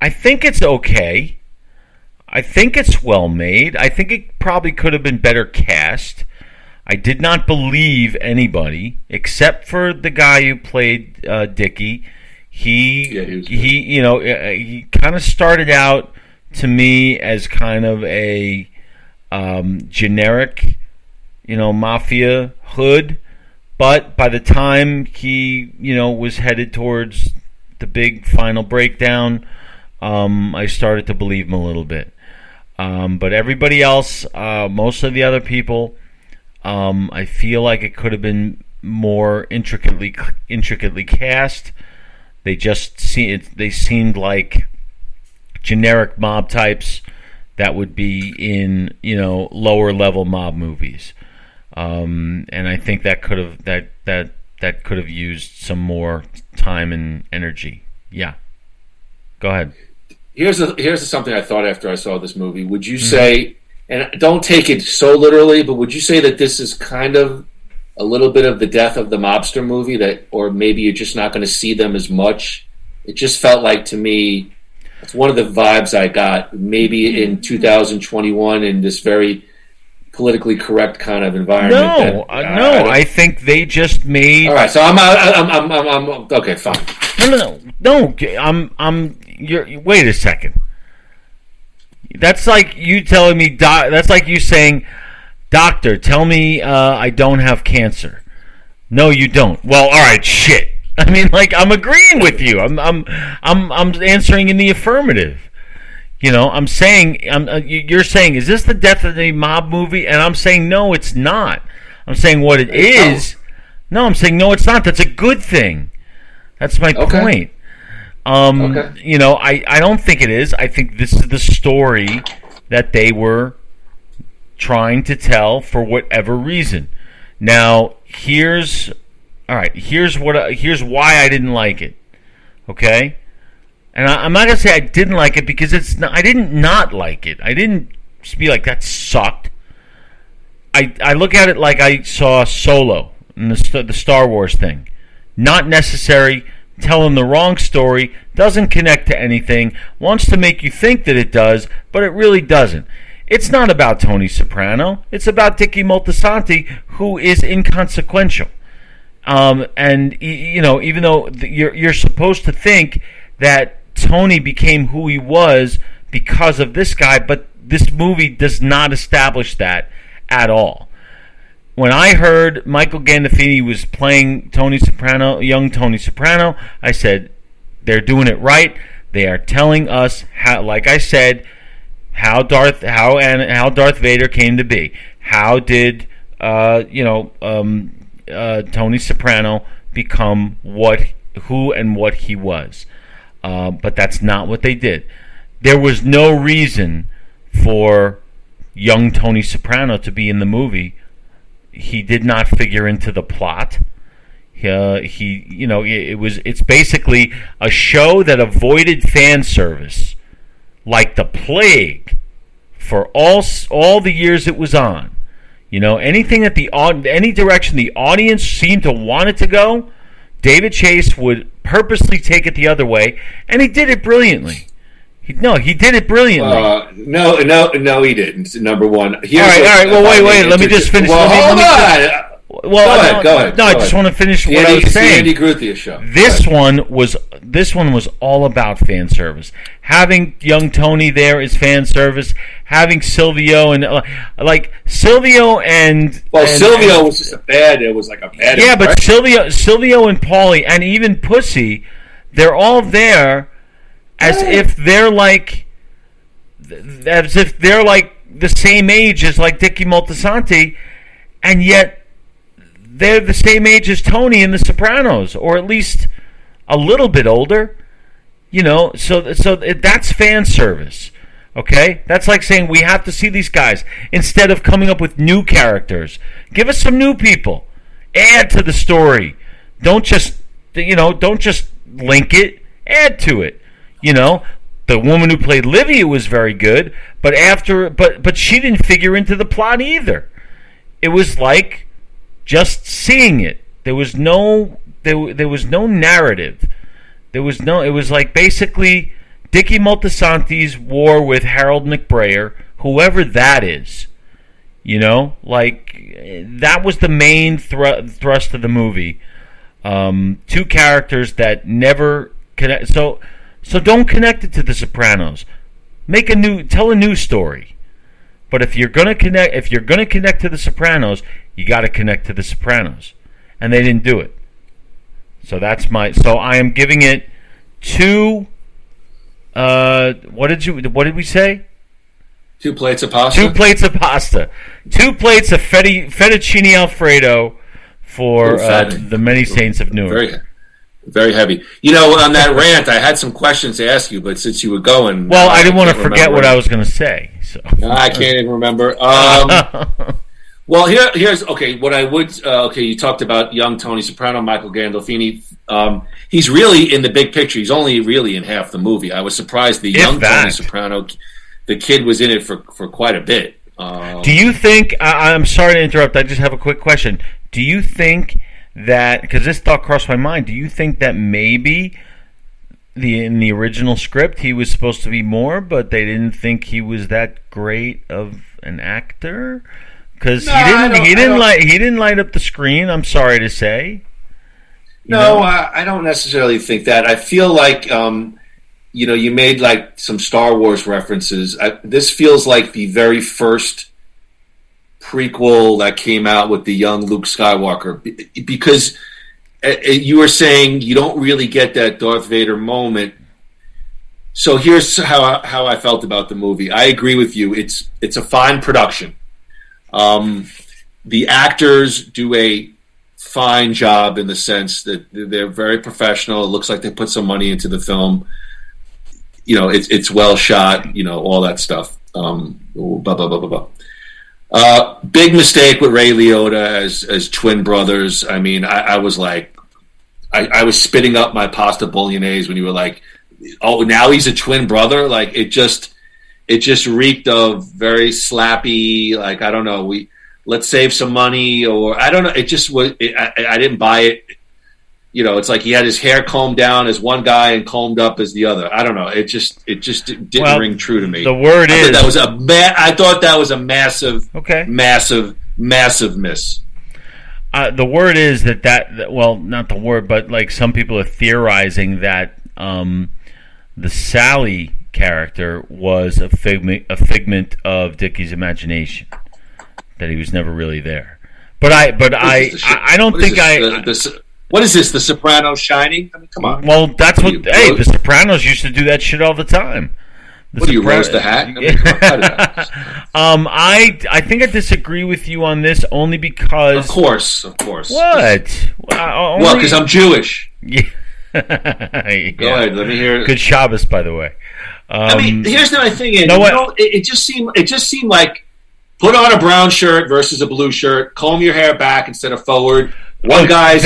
it's okay. I think it's well made. I think it probably could have been better cast. I did not believe anybody except for the guy who played Dickie. He kind of started out to me as kind of a generic, mafia hood. But by the time he, was headed towards the big final breakdown, I started to believe him a little bit. But everybody else, most of the other people, I feel like it could have been more intricately cast. They seemed like generic mob types that would be in lower level mob movies. And I think that could have used some more time and energy. Yeah, go ahead. Here's something I thought after I saw this movie. Would you say, and don't take it so literally, but would you say that this is kind of a little bit of the death of the mobster movie, that, or maybe you're just not going to see them as much? It just felt like, to me, that's one of the vibes I got. Maybe in 2021, in this very politically correct kind of environment. I think they just made. All right, so I'm okay. Fine. No. Wait a second. That's like you telling me. That's like you saying, "Doctor, tell me I don't have cancer." No, you don't. Well, all right, shit. I mean, like, I'm agreeing with you. I'm answering in the affirmative. I'm saying, you're saying, is this the death of the mob movie? And I'm saying, no, it's not. I'm saying what it is. No, I'm saying, no, it's not. That's a good thing. That's my point. I don't think it is. I think this is the story that they were trying to tell for whatever reason. Now, here's why I didn't like it. Okay? And I'm not going to say I didn't like it, because I didn't not like it. I didn't just be like, that sucked. I look at it like I saw Solo in the Star Wars thing. Not necessary, telling the wrong story, doesn't connect to anything, wants to make you think that it does, but it really doesn't. It's not about Tony Soprano. It's about Dickie Moltisanti, who is inconsequential. And even though you're supposed to think that Tony became who he was because of this guy, but this movie does not establish that at all. When I heard Michael Gandolfini was playing Tony Soprano, young Tony Soprano, I said, they're doing it right. They are telling us how, like I said, how Darth Vader came to be. How did Tony Soprano become who and what he was? But that's not what they did. There was no reason for young Tony Soprano to be in the movie. He did not figure into the plot. It's basically a show that avoided fan service like the plague for all the years it was on. Anything that any direction the audience seemed to want it to go, David Chase would purposely take it the other way, and he did it brilliantly. He did it brilliantly. No, he didn't. Number one. All right. Well, wait. Let me just finish. Well, hold on. Go ahead. No, I just want to finish what I was saying. Andy Gruthia show. This one was all about fan service. Having young Tony there is fan service. Having Silvio and Silvio and Silvio was just it was like a bad. Yeah, but Silvio and Paulie and even Pussy, they're all there as if they're like the same age as like Dickie Moltisanti, and yet they're the same age as Tony in The Sopranos, or at least a little bit older. So that's fan service. Okay? That's like saying we have to see these guys instead of coming up with new characters. Give us some new people. Add to the story. Don't just link it. Add to it. The woman who played Livia was very good, but she didn't figure into the plot either. It was like just seeing it. There was no narrative. It was like basically Dickie Moltisanti's war with Harold McBrayer, whoever that is. That was the main thrust of the movie. Two characters that never connect. So don't connect it to The Sopranos. Tell a new story. But if you're gonna connect to The Sopranos, you got to connect to The Sopranos, and they didn't do it. So I am giving it 2. What did we say? 2 plates of pasta. 2 plates of pasta. 2 plates of fettuccine Alfredo for the many saints of Newark. Very, very heavy. On that rant, I had some questions to ask you, but since you were going, well, I didn't want to forget what I was going to say. So I can't even remember. Well, here's okay. What I would you talked about young Tony Soprano, Michael Gandolfini. He's really in the big picture. He's only really in half the movie. I was surprised the young Tony Soprano, the kid, was in it for quite a bit. Do you think? I'm sorry to interrupt. I just have a quick question. Do you think that, because this thought crossed my mind, do you think that maybe in the original script he was supposed to be more, but they didn't think he was that great of an actor? Because he didn't light up the screen. I'm sorry to say. I don't necessarily think that. I feel like you made like some Star Wars references. This feels like the very first prequel that came out with the young Luke Skywalker, because you were saying you don't really get that Darth Vader moment. So here's how I felt about the movie. I agree with you. It's a fine production. The actors do a fine job in the sense that they're very professional. It looks like they put some money into the film. It's well shot. All that stuff. Big mistake with Ray Liotta as twin brothers. I mean, I was like, I was spitting up my pasta bolognese when you were like, oh, now he's a twin brother. Like it just reeked of very slappy. Like, I don't know. Let's save some money, or I don't know. It just was. I didn't buy it. It's like he had his hair combed down as one guy and combed up as the other. I don't know. It just didn't ring true to me. The word is I thought that was a massive, massive miss. The word is that well, not the word, but like some people are theorizing that the Sally character was a figment of Dickie's imagination, that he was never really there. But I don't think what is this? The Sopranos Shining? I mean, come on. Well, that's the Sopranos used to do that shit all the time. Do you roast the hat? I think I disagree with you on this only because. Of course. What? Well, because I'm Jewish. Yeah. Go ahead. Let me hear it. Good Shabbos, by the way. I mean, here's the thing. It just seemed like put on a brown shirt versus a blue shirt. Comb your hair back instead of forward. One guy's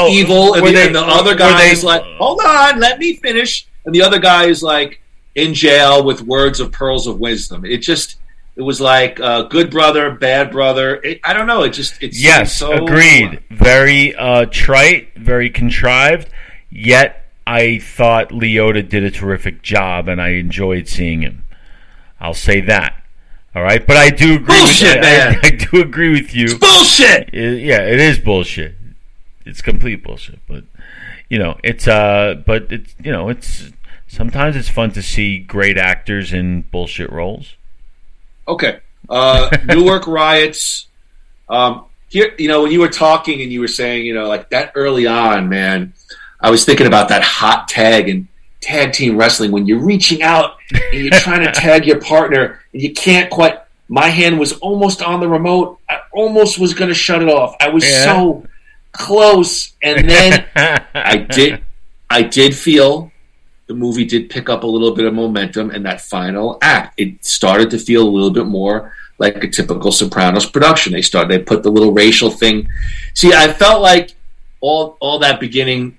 evil, and the other guy is like, hold on, let me finish. And the other guy is like in jail with words of pearls of wisdom. It was like good brother, bad brother. I don't know. Yes, so agreed. Very trite, very contrived. Yet I thought Liotta did a terrific job, and I enjoyed seeing him. I'll say that. All right, but I do agree. Bullshit, man. I do agree with you. It's bullshit. It is bullshit. It's complete bullshit. But it's sometimes it's fun to see great actors in bullshit roles. Okay, Newark riots. Here, when you were talking and you were saying, like that early on, man, I was thinking about that hot tag and tag team wrestling when you're reaching out and you're trying to tag your partner and you can't quite. my hand was almost on the remote. I almost was going to shut it off. I was so close, and then I did feel the movie did pick up a little bit of momentum in that final act. It started to feel a little bit more like a typical Sopranos production. They put the little racial thing. See, I felt like all that beginning,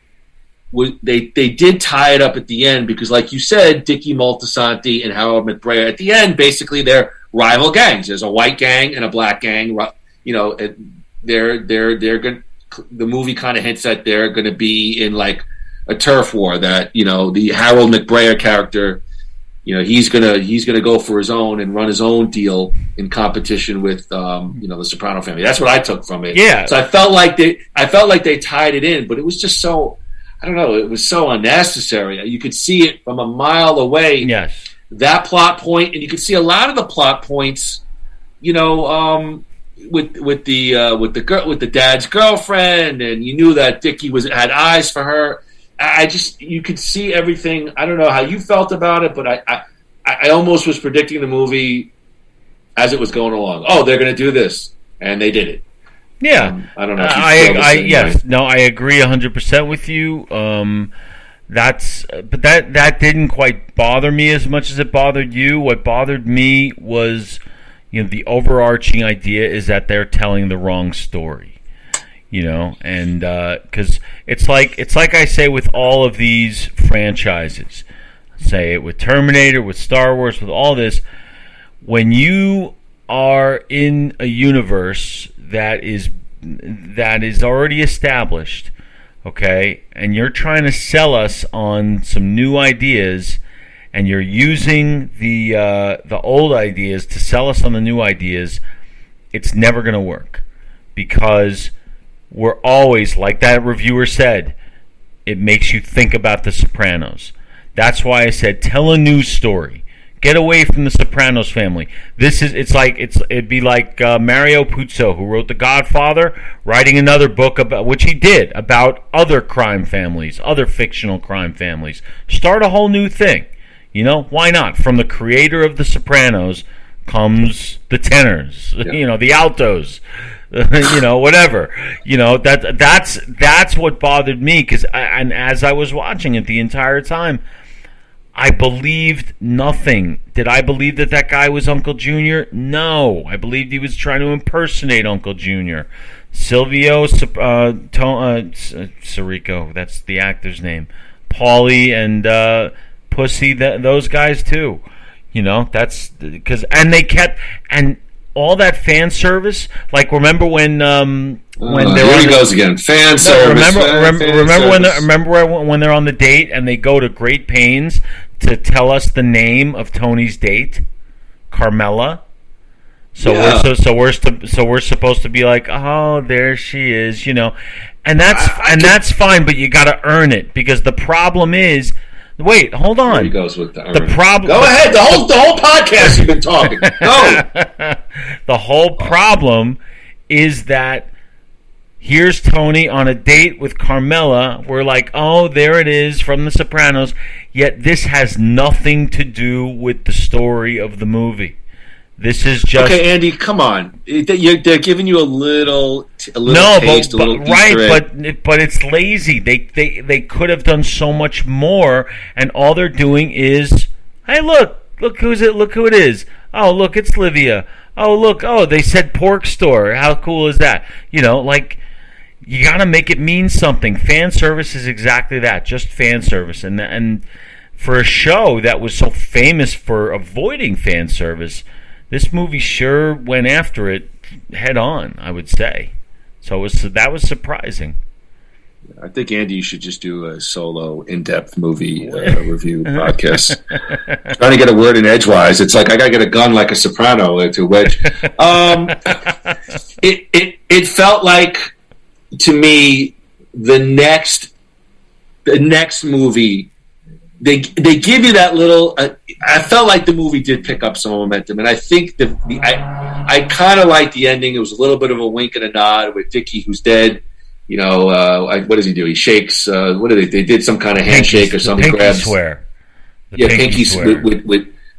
they did tie it up at the end, because like you said, Dickie Moltisanti and Harold McBrayer, at the end, basically they're rival gangs. There's a white gang and a black gang. You know, they're going. The movie kind of hints that they're going to be in like a turf war. That, you know, the Harold McBrayer character, you know, he's gonna go for his own and run his own deal in competition with you know, the Soprano family. That's what I took from it. Yeah. So I felt like they tied it in, but it was just so, I don't know, it was so unnecessary. You could see it from a mile away. Yes. That plot point, and you could see a lot of the plot points, you know, with the dad's girlfriend, and you knew that Dickie had eyes for her. You could see everything. I don't know how you felt about it, but I almost was predicting the movie as it was going along. Oh, they're going to do this, and they did it. Yeah, I don't know. If I agree 100% with you. But that didn't quite bother me as much as it bothered you. What bothered me was, you know, the overarching idea is that they're telling the wrong story. You know, and because it's like I say with all of these franchises, say it with Terminator, with Star Wars, with all this, when you are in a universe that is already established, okay, and you're trying to sell us on some new ideas, and you're using the old ideas to sell us on the new ideas, it's never going to work, because we're always, like that reviewer said, it makes you think about The Sopranos. That's why I said, tell a new story. Get away from the Sopranos family. It'd be like Mario Puzo, who wrote The Godfather, writing another book about, which he did, about other crime families, other fictional crime families. Start a whole new thing. You know, why not? From the creator of The Sopranos comes the tenors, you know, the altos. You know, whatever. You know, that's what bothered me, and as I was watching it the entire time, I believed nothing. Did I believe that guy was Uncle Junior? No, I believed he was trying to impersonate Uncle Junior. Silvio Sirico, that's the actor's name. Paulie and Pussy, those guys too. You know, that's because, and they kept, and all that fan service, like remember when here he goes again, fan service. Remember when they're on the date and they go to great pains to tell us the name of Tony's date, Carmela. So we're supposed to be like, oh, there she is, you know, and that's fine, but you got to earn it, because the problem is. Wait, hold on. Here he goes with the problem. Go ahead. The whole podcast you've been talking. Go. The whole problem is that here's Tony on a date with Carmela. We're like, oh, there it is from The Sopranos. Yet this has nothing to do with the story of the movie. This is just okay, Andy. Come on, they're giving you a little taste, a little right, but it's lazy. They could have done so much more, and all they're doing is, hey, look who it is. Oh, look, it's Livia. Oh, they said pork store. How cool is that? You know, like, you got to make it mean something. Fan service is exactly that, just fan service, and for a show that was so famous for avoiding fan service, this movie sure went after it head on, I would say. So that was surprising. I think, Andy, you should just do a solo, in-depth movie review podcast. Trying to get a word in edgewise. It's like I got to get a gun like a soprano to wedge. It felt like, to me, the next movie, they give you that little. I felt like the movie did pick up some momentum, and I think I kind of liked the ending. It was a little bit of a wink and a nod with Dickie, who's dead. You know, what does he do? He shakes. What did they did some kind of handshake or something? Pinky swear. Pinky swear.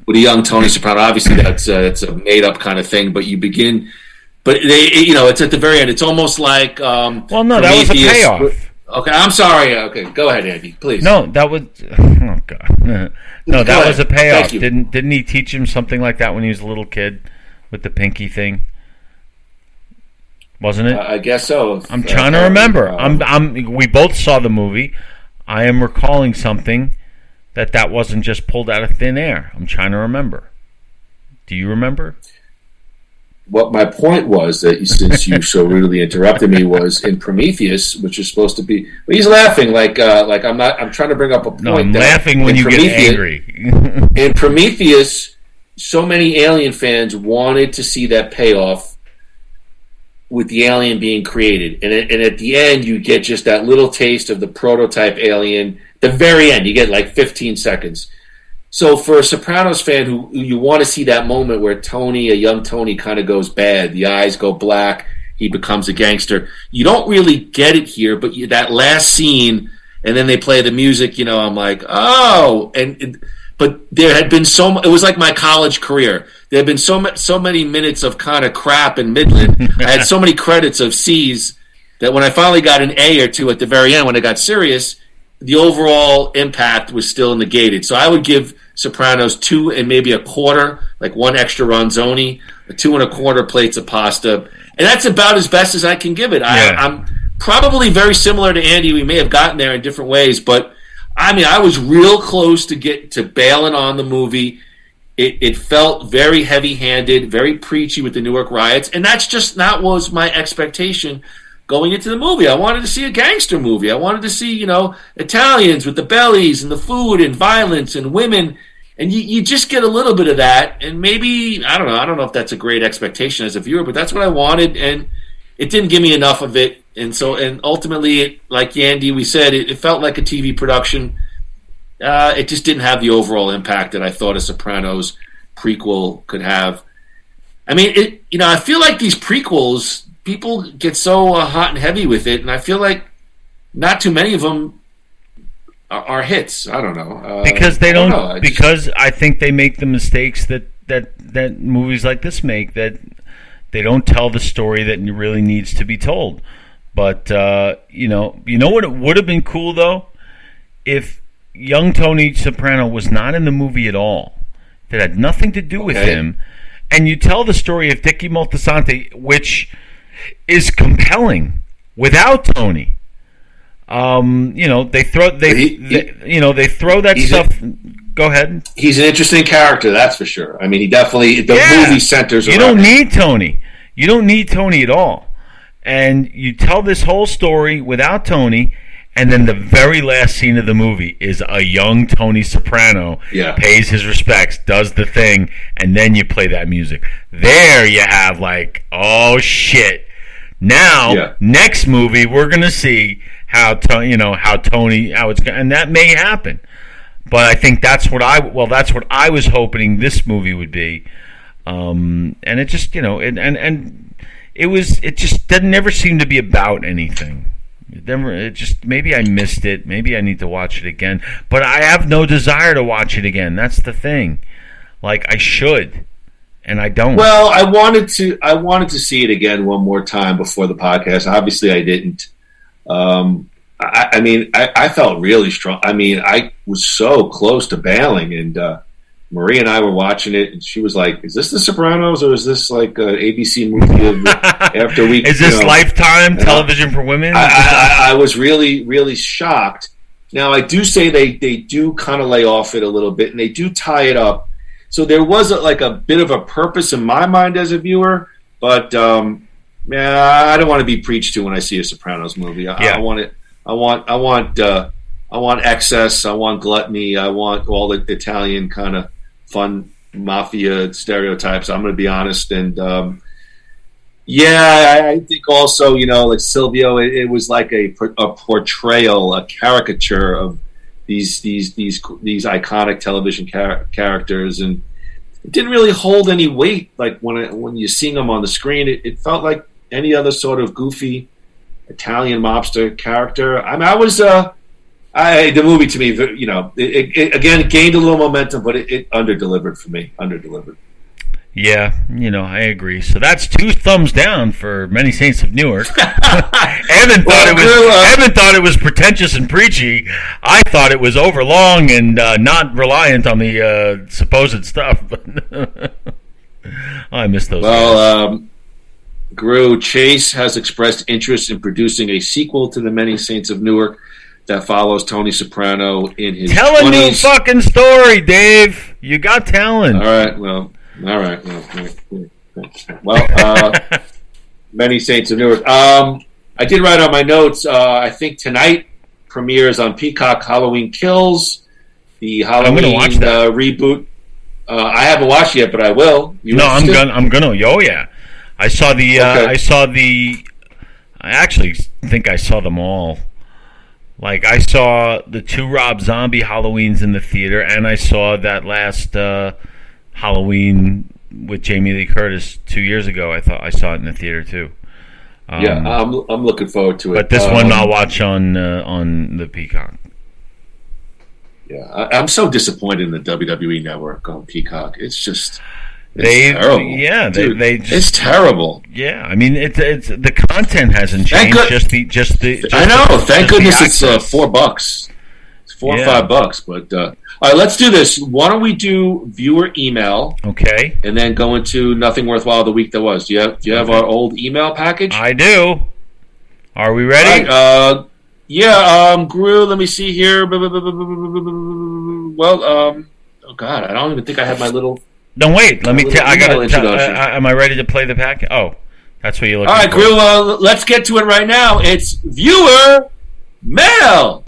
with a young Tony Soprano. Obviously, that's a made up kind of thing. But you begin, but it's at the very end. It's almost like well, no, that was a payoff. Okay, I'm sorry. Okay, go ahead, Andy, please. No, that was oh god. No, that was a payoff. Didn't he teach him something like that when he was a little kid with the pinky thing? Wasn't it? I guess so. I'm trying to remember. We both saw the movie. I am recalling something that wasn't just pulled out of thin air. I'm trying to remember. Do you remember? What my point was that since you so rudely interrupted me was in Prometheus, which is supposed to be. Well, he's laughing like I'm not. I'm trying to bring up a point. No, I'm laughing when you get angry. In Prometheus, so many Alien fans wanted to see that payoff with the alien being created, and at the end you get just that little taste of the prototype alien. The very end, you get like 15 seconds. So for a Sopranos fan who you want to see that moment where Tony, a young Tony, kind of goes bad, the eyes go black, he becomes a gangster. You don't really get it here, but that last scene, and then they play the music. I'm like, oh, but there had been it was like my college career. There had been so many minutes of kind of crap in Midland. I had so many credits of C's that when I finally got an A or two at the very end, when I got serious, the overall impact was still negated. So I would give Sopranos 2 and maybe a quarter, like 1 extra ronzoni, 2 1/4 plates of pasta, and that's about as best as I can give it. Yeah. I'm probably very similar to Andy. We may have gotten there in different ways, but I mean, I was real close to get to bailing on the movie. It felt very heavy-handed, very preachy with the Newark riots, and that's just not was my expectation going into the movie. I wanted to see a gangster movie. I wanted to see, Italians with the bellies and the food and violence and women, and you just get a little bit of that, and maybe, I don't know if that's a great expectation as a viewer, but that's what I wanted, and it didn't give me enough of it, and ultimately, like Andy, we said, it felt like a TV production. It just didn't have the overall impact that I thought a Sopranos prequel could have. I mean, I feel like these prequels, people get so hot and heavy with it, and I feel like not too many of them are hits. I don't know because they don't. Because I think they make the mistakes that movies like this make, that they don't tell the story that really needs to be told. But you know what? It would have been cool though if young Tony Soprano was not in the movie at all. That had nothing to do with him, and you tell the story of Dickie Moltisanti, which is compelling without Tony. They throw that stuff. Go ahead. He's an interesting character, that's for sure. I mean, he definitely movie centers. You don't need Tony. You don't need Tony at all, and you tell this whole story without Tony. And then the very last scene of the movie is a young Tony Soprano pays his respects, does the thing, and then you play that music. There you have like, oh shit. Now, next movie we're gonna see how Tony, and that may happen. But I think that's what I was hoping this movie would be. And it just, it just never seemed to be about anything. Maybe I missed it. Maybe I need to watch it again. But I have no desire to watch it again. That's the thing. Like I should, and I don't. Well, I wanted to see it again one more time before the podcast. Obviously, I didn't. I felt really strong. I mean, I was so close to bailing, and Marie and I were watching it, and she was like, "Is this The Sopranos, or is this like an ABC movie after we?" Is this Lifetime television for women? I was really, really shocked. Now, I do say they do kind of lay off it a little bit, and they do tie it up. So there was a bit of a purpose in my mind as a viewer, but I don't want to be preached to when I see a Sopranos movie. I want it. I want excess. I want gluttony. I want all the Italian kind of fun mafia stereotypes. I'm going to be honest, and I think also, like Silvio, it was like a portrayal, a caricature of these iconic television characters, and it didn't really hold any weight. Like when you're seeing them on the screen, it felt like any other sort of goofy Italian mobster character. I mean, I The movie to me, it again gained a little momentum, but it underdelivered for me. Underdelivered. Yeah, I agree. So that's 2 thumbs down for Many Saints of Newark. Evan thought it was pretentious and preachy. I thought it was overlong and not reliant on the supposed stuff. I miss those. Well, Groo, Chase has expressed interest in producing a sequel to The Many Saints of Newark that follows Tony Soprano in his 20s. A new fucking story, Dave. You got talent. All right. Well, Many Saints of Newark. I did write on my notes. I think tonight premieres on Peacock Halloween Kills, the Halloween reboot. I haven't watched it yet, but I will. I'm gonna. Oh yeah, I saw the. I actually think I saw them all. Like I saw the 2 Rob Zombie Halloweens in the theater, and I saw that last Halloween with Jamie Lee Curtis 2 years ago. I thought I saw it in the theater too. I'm looking forward to it. But this one I'll watch on the Peacock. Yeah, I'm so disappointed in the WWE Network on Peacock. It's just terrible. Yeah, Dude, they just, it's terrible. Yeah, I mean it's the content hasn't changed. I know. Thank goodness it's $4. It's $4 or $5. But all right, let's do this. Why don't we do viewer email? Okay, and then go into Nothing Worthwhile the week that was. Do you have our old email package? I do. Are we ready? Right, Groo, let me see here. Well, oh God, I don't even think I have my little. No, wait. Let me tell. I got to. Am I ready to play the pack? Oh, that's what you're looking for. All right, Groo. Let's get to it right now. It's viewer mail.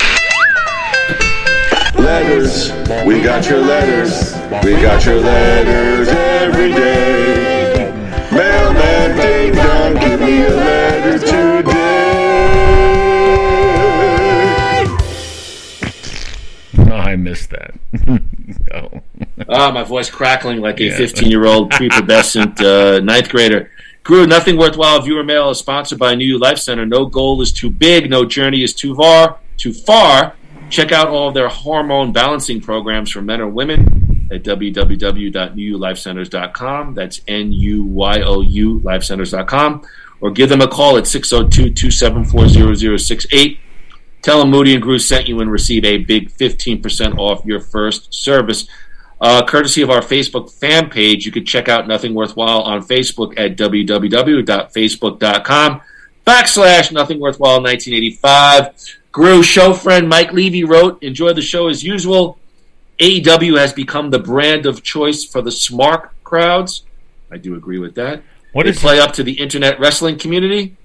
Letters. We got your letters. We got your letters every day. Mailman ding dong, give me a letter today. I missed that. My voice crackling like a 15-year-old prepubescent 9th grader. Groo, Nothing Worthwhile viewer mail is sponsored by New You Life Center. No goal is too big. No journey is too far. Check out all of their hormone balancing programs for men or women at www.newyoulifecenters.com. That's NUYOU lifecenters.com. Or give them a call at 602-274-0068. Tell them Moody and Groo sent you and receive a big 15% off your first service. Courtesy of our Facebook fan page, you can check out Nothing Worthwhile on Facebook at www.facebook.com/NothingWorthwhile1985. Groo, show friend Mike Levy wrote, enjoy the show as usual. AEW has become the brand of choice for the smart crowds. I do agree with that. They play up to the internet wrestling community.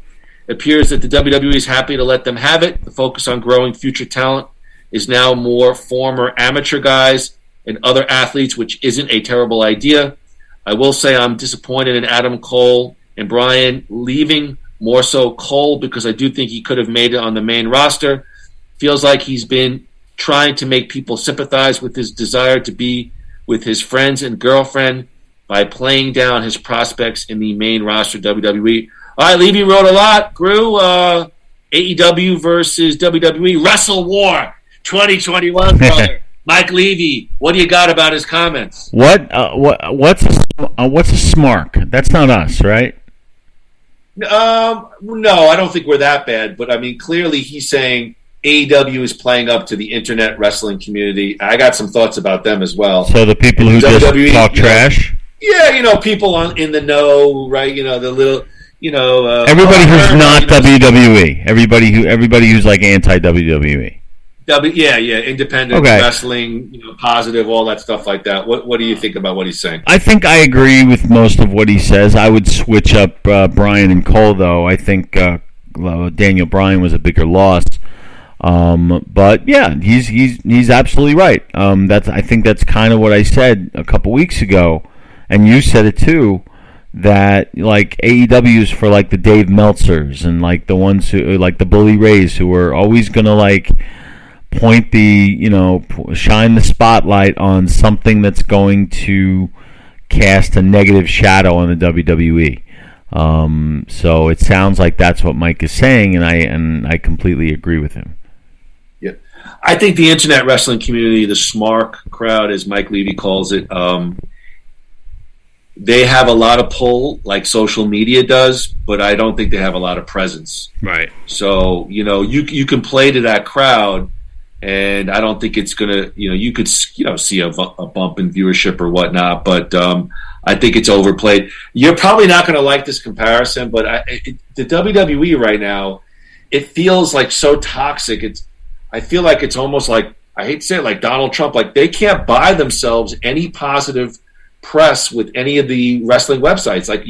It appears that the WWE is happy to let them have it. The focus on growing future talent is now more former amateur guys and other athletes, which isn't a terrible idea. I will say I'm disappointed in Adam Cole and Bryan leaving, more so Cole, because I do think he could have made it on the main roster. Feels like he's been trying to make people sympathize with his desire to be with his friends and girlfriend by playing down his prospects in the main roster WWE. All right, Levy wrote a lot. Groo, AEW versus WWE Wrestle War 2021, brother. Mike Levy, what do you got about his comments? What's a smark? That's not us, right? No, I don't think we're that bad. But I mean, clearly he's saying AEW is playing up to the internet wrestling community. I got some thoughts about them as well. So the people who WWE, just talk trash. People in the know, right? The little. Everybody who's not WWE. Everybody who's like anti-WWE. Independent wrestling, positive, all that stuff like that. What do you think about what he's saying? I think I agree with most of what he says. I would switch up Bryan and Cole, though. I think Daniel Bryan was a bigger loss. But yeah, he's absolutely right. I think that's kind of what I said a couple weeks ago, and you said it too. That like AEW is for like the Dave Meltzers and like the ones who like the Bully Rays who are always gonna like point shine the spotlight on something that's going to cast a negative shadow on the WWE. So it sounds like that's what Mike is saying, and I completely agree with him. Yeah, I think the internet wrestling community, the SMARC crowd, as Mike Levy calls it, they have a lot of pull, like social media does, but I don't think they have a lot of presence. Right. So you can play to that crowd, and I don't think it's gonna. You could see a bump in viewership or whatnot, but I think it's overplayed. You're probably not going to like this comparison, but the WWE right now, it feels like so toxic. I feel like it's almost like, I hate to say it, like Donald Trump. Like they can't buy themselves any positive press with any of the wrestling websites. Like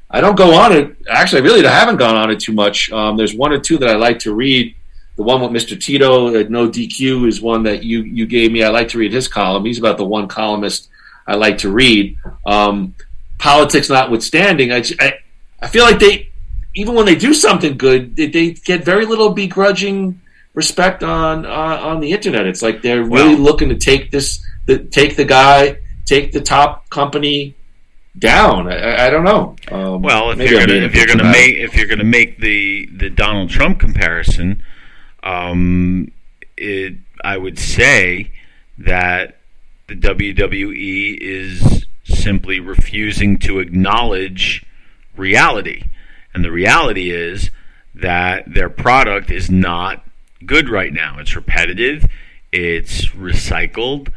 I don't go on it. Actually, I really haven't gone on it too much. There's one or two that I like to read. The one with Mr. Tito at No DQ is one that you gave me. I like to read his column. He's about the one columnist I like to read. Politics notwithstanding, I feel like they, even when they do something good, they get very little begrudging respect on the internet. It's like they're really looking to take the top company down. I don't know. If you're gonna make the Donald Trump comparison, I would say that the WWE is simply refusing to acknowledge reality, and the reality is that their product is not good right now. It's repetitive. It's recycled.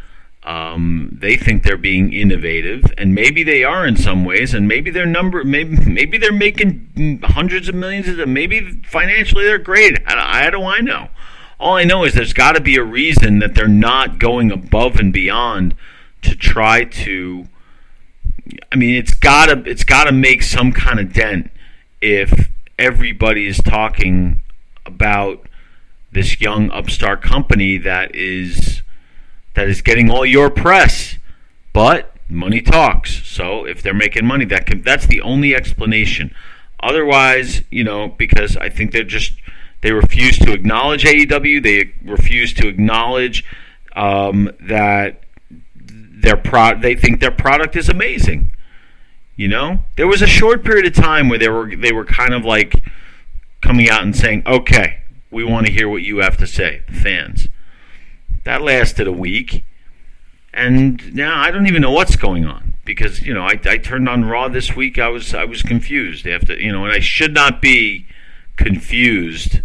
They think they're being innovative, and maybe they are in some ways, and maybe maybe they're making hundreds of millions of them. Maybe financially they're great. How do I know? All I know is there's got to be a reason that they're not going above and beyond to try to. I mean, it's got to make some kind of dent if everybody is talking about this young upstart company that is getting all your press, but money talks. So if they're making money, that's the only explanation. Otherwise, because I think they refuse to acknowledge AEW. They refuse to acknowledge that they think their product is amazing. There was a short period of time where they were kind of like coming out and saying, "Okay, we want to hear what you have to say," the fans. That lasted a week, and now I don't even know what's going on because I turned on Raw this week. I was confused after and I should not be confused.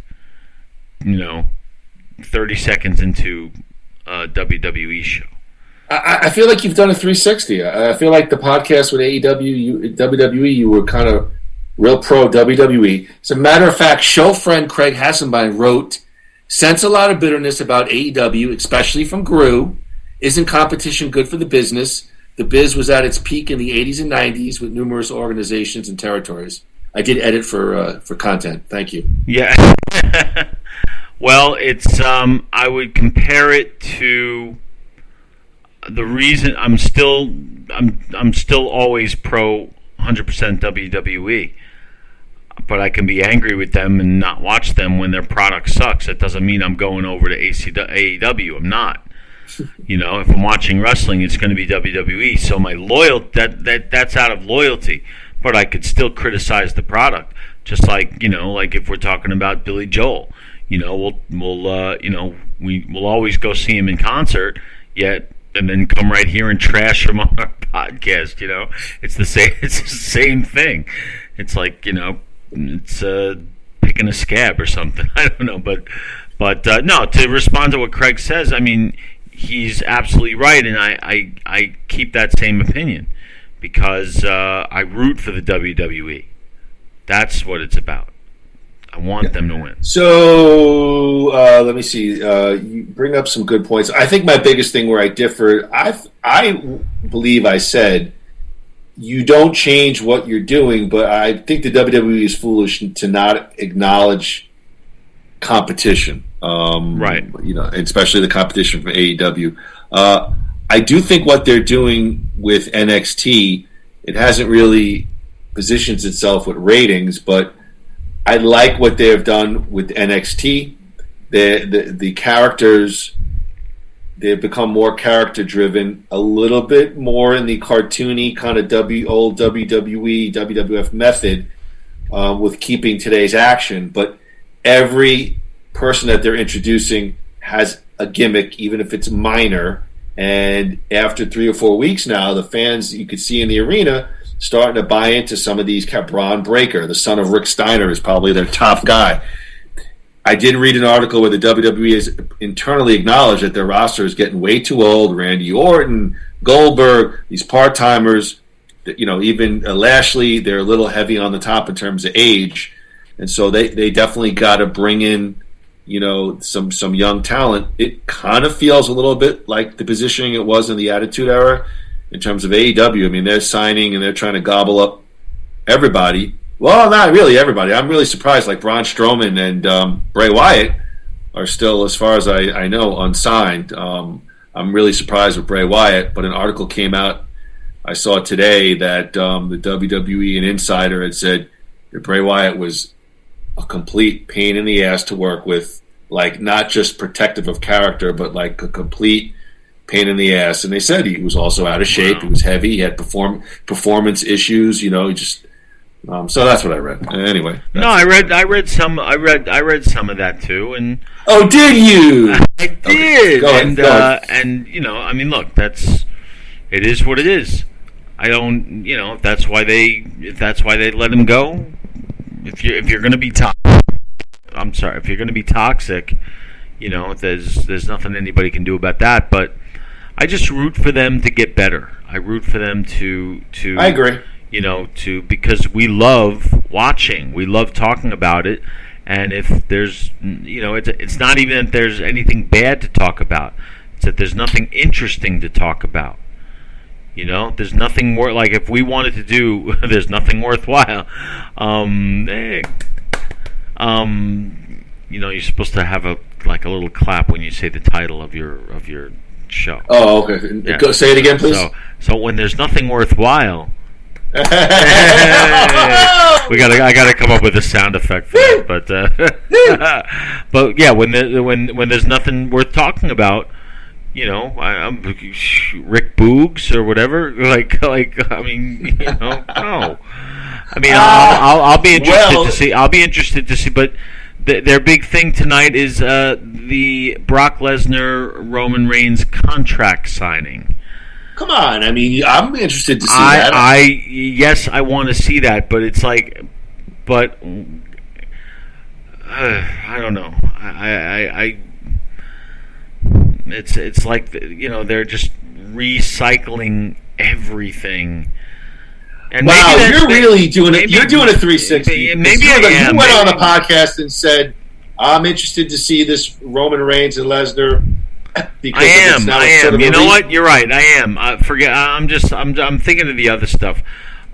30 seconds into a WWE show. I feel like you've done a 360. I feel like the podcast with WWE, you were kind of real pro WWE. As a matter of fact, show friend Craig Hassenbein wrote, "Sense a lot of bitterness about AEW, especially from Groo. Isn't competition good for the business? The biz was at its peak in the 80s and 90s with numerous organizations and territories." I did edit for content. Thank you. Yeah. Well, it's I would compare it to the reason I'm still always pro 100% WWE. But I can be angry with them and not watch them when their product sucks. That doesn't mean I'm going over to AEW. I'm not. If I'm watching wrestling, it's going to be WWE. So my that's out of loyalty. But I could still criticize the product, just like like if we're talking about Billy Joel. We'll always go see him in concert, and then come right here and trash him on our podcast. It's the same. It's the same thing. It's like it's picking a scab or something. I don't know, but no. To respond to what Craig says, I mean, he's absolutely right, and I keep that same opinion because I root for the WWE. That's what it's about. I want them to win. So let me see. You bring up some good points. I think my biggest thing where I differ, I believe I said, you don't change what you're doing, but I think the WWE is foolish to not acknowledge competition. Right. Especially the competition from AEW. I do think what they're doing with NXT, it hasn't really positioned itself with ratings, but I like what they have done with NXT. The characters, they've become more character driven, a little bit more in the cartoony kind of old WWE, WWF method with keeping today's action. But every person that they're introducing has a gimmick, even if it's minor. And after 3 or 4 weeks now, the fans you could see in the arena starting to buy into some of these. Braun Breaker, the son of Rick Steiner, is probably their top guy. I did read an article where the WWE has internally acknowledged that their roster is getting way too old. Randy Orton, Goldberg, these part-timers, even Lashley, they're a little heavy on the top in terms of age. And so they definitely got to bring in, some young talent. It kind of feels a little bit like the positioning it was in the Attitude Era in terms of AEW. I mean, they're signing and they're trying to gobble up everybody. Well, not really everybody. I'm really surprised. Like Braun Strowman and Bray Wyatt are still, as far as I know, unsigned. I'm really surprised with Bray Wyatt. But an article came out I saw today that the WWE, an insider, had said that Bray Wyatt was a complete pain in the ass to work with, like not just protective of character, but like a complete pain in the ass. And they said he was also out of shape. Wow. He was heavy. He had performance issues. So that's what I read. Anyway, no, I read some of that too. And oh, did you? I did. Okay. Go ahead. And I mean, look, it is what it is. I don't, if that's why they let him go. If you're going to be if you're going to be toxic, there's nothing anybody can do about that. But I just root for them to get better. I root for them to. I agree. Because we love watching, we love talking about it, and if there's, it's not even that there's anything bad to talk about. It's that there's nothing interesting to talk about. There's nothing more, like if we wanted to do, there's nothing worthwhile. You're supposed to have a little clap when you say the title of your show. Oh, okay. Yeah. Go say it again, please. So when there's nothing worthwhile, I gotta come up with a sound effect for it. But yeah, when there's nothing worth talking about. I'm Rick Boogs or whatever. I mean, no. I mean, I'll be interested to see. I'll be interested to see. But their big thing tonight is the Brock Lesnar Roman Reigns contract signing. Come on, I mean, I'm interested to see that. Yes, I want to see that, but it's like, I don't know. It's like they're just recycling everything. And wow, you're really doing it. You're doing a 360. Maybe I am. You went on a podcast and said, "I'm interested to see this Roman Reigns and Lesnar." Because I am. You know what? You're right. I am. I'm thinking of the other stuff.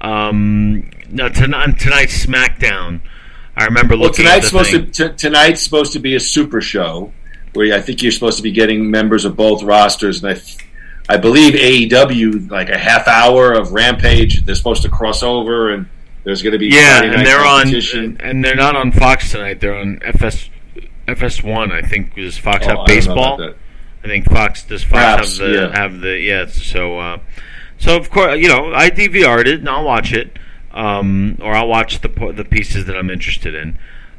No, tonight's SmackDown. I remember looking. Tonight's supposed to be a super show where I think you're supposed to be getting members of both rosters, and I believe AEW, like a half hour of Rampage, they're supposed to cross over, and there's going to be and they're competition. And they're not on Fox tonight. They're on FS1. I think. Does Fox have baseball? I think Fox Perhaps, have the so of course I DVR'd it and I'll watch it, or I'll watch the pieces that I'm interested in.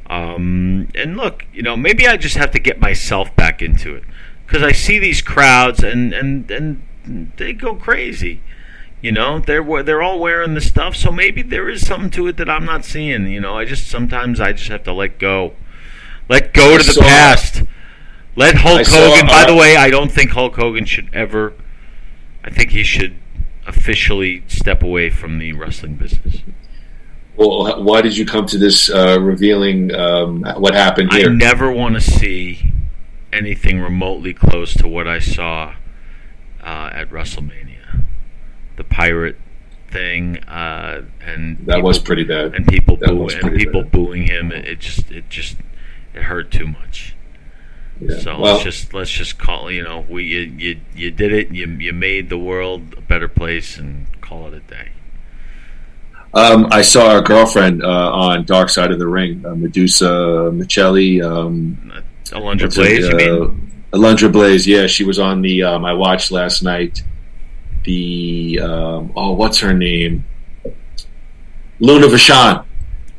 And look, maybe I just have to get myself back into it because I see these crowds and they go crazy. They're all wearing the stuff, so maybe there is something to it that I'm not seeing. Sometimes I just have to let go to the past. Let Hulk Hogan. By the way, I don't think Hulk Hogan should ever. I think he should officially step away from the wrestling business. Well, why did you come to this revealing what happened here? I never want to see anything remotely close to what I saw at WrestleMania. The pirate thing, and that was pretty bad. And people booing him. It hurt too much. Yeah. So let's just call you did it. You made the world a better place, and call it a day. I saw our girlfriend on Dark Side of the Ring, Medusa Michelli. Alundra Blaze, you mean? Alundra Blaze, yeah. She was on the. I watched last night. The what's her name? Luna Vachon.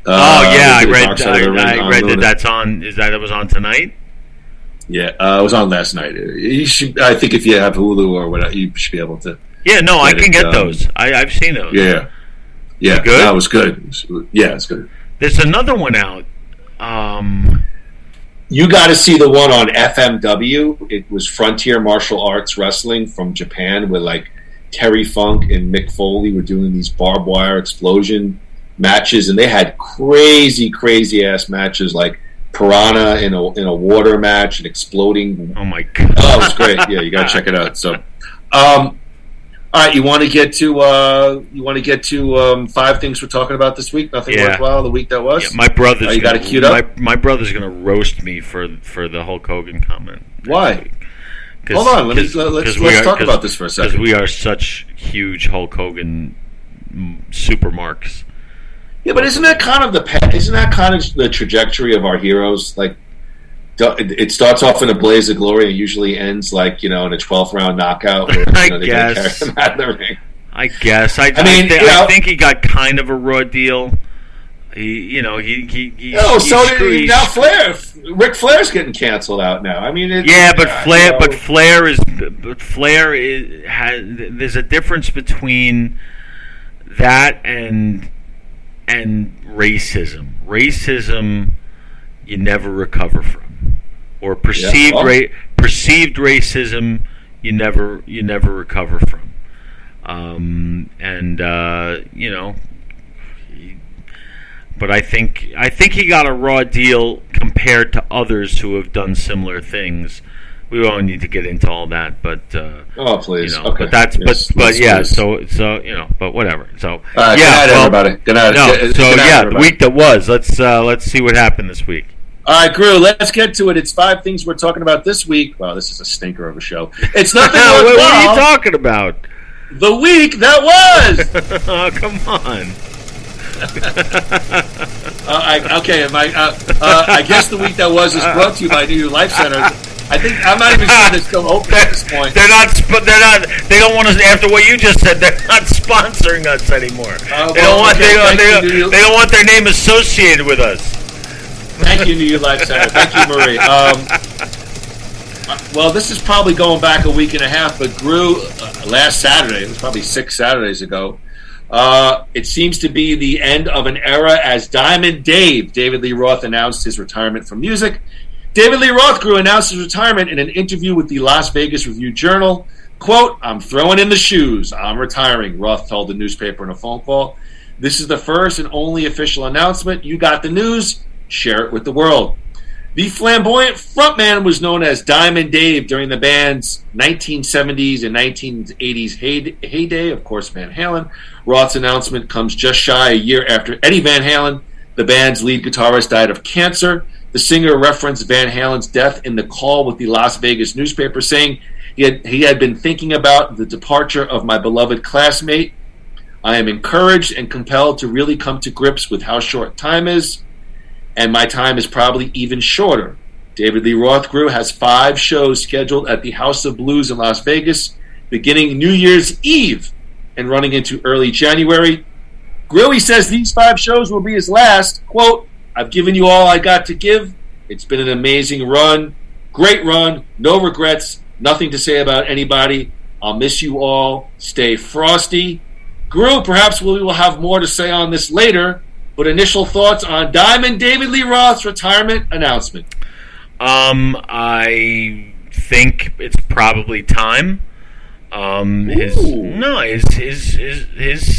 I read that that's on. Is that it was on tonight? Yeah, it was on last night. You should. I think if you have Hulu or whatever, you should be able to. Yeah, no, I can get those. I've seen those. Yeah. Good. That was good. It's good. There's another one out. You got to see the one on FMW. It was Frontier Martial Arts Wrestling from Japan, where like Terry Funk and Mick Foley were doing these barbed wire explosion matches, and they had crazy ass matches like Piranha in a water match and exploding. Oh my god! Oh, it was great. Yeah, you got to check it out. So, all right, you want to get to 5 things we're talking about this week? Nothing worthwhile. The week that was. Yeah, my brother's you got it queued up. My brother's going to roast me for the Hulk Hogan comment. Why? Hold on. Let's talk about this for a second. Because we are such huge Hulk Hogan super marks. Yeah, but isn't that kind of the trajectory of our heroes? Like, it starts off in a blaze of glory and usually ends like in a 12th round knockout. Where, I guess. They carry them out of the ring. I guess. I think he got kind of a raw deal. Now Flair. Ric Flair's getting canceled out now. I mean, Flair has. There's a difference between that and racism. Racism, you never recover from. Or perceived racism, you never recover from. But I think he got a raw deal compared to others who have done similar things. We won't need to get into all that, but please, okay. But that's please. but whatever. So good night, everybody. Good night. The week that was. Let's see what happened this week. All right, Groo, let's get to it. It's 5 things we're talking about this week. Wow, this is a stinker of a show. It's nothing worthwhile. What are you talking about? The week that was. Oh, come on. I guess the week that was is brought to you by New Life Center. I think I'm not even sure they're still open at this point. They don't want us. After what you just said, they're not sponsoring us anymore. They don't want their name associated with us. Thank you, New Life Center. Thank you, Marie. Well, this is probably going back a week and a half, but Groo, last Saturday, it was probably 6 Saturdays ago, it seems to be the end of an era as Diamond David Lee Roth, announced his retirement from music. David Lee Roth, Groo, announced his retirement in an interview with the Las Vegas Review-Journal. Quote, "I'm throwing in the shoes. I'm retiring," Roth told the newspaper in a phone call. "This is the first and only official announcement. You got the news. Share it with the world." The flamboyant frontman was known as Diamond Dave during the band's 1970s and 1980s heyday, of course, Van Halen. Roth's announcement comes just shy a year after Eddie Van Halen, the band's lead guitarist, died of cancer. The singer referenced Van Halen's death in the call with the Las Vegas newspaper, saying he had been thinking about the departure of my beloved classmate. "I am encouraged and compelled to really come to grips with how short time is, and my time is probably even shorter." David Lee Roth, Groo, has 5 shows scheduled at the House of Blues in Las Vegas, beginning New Year's Eve and running into early January. Groo, he says these 5 shows will be his last. Quote, "I've given you all I got to give. It's been an amazing run. Great run. No regrets. Nothing to say about anybody. I'll miss you all. Stay frosty." Groo, perhaps we will have more to say on this later, but initial thoughts on Diamond David Lee Roth's retirement announcement? I think it's probably time. His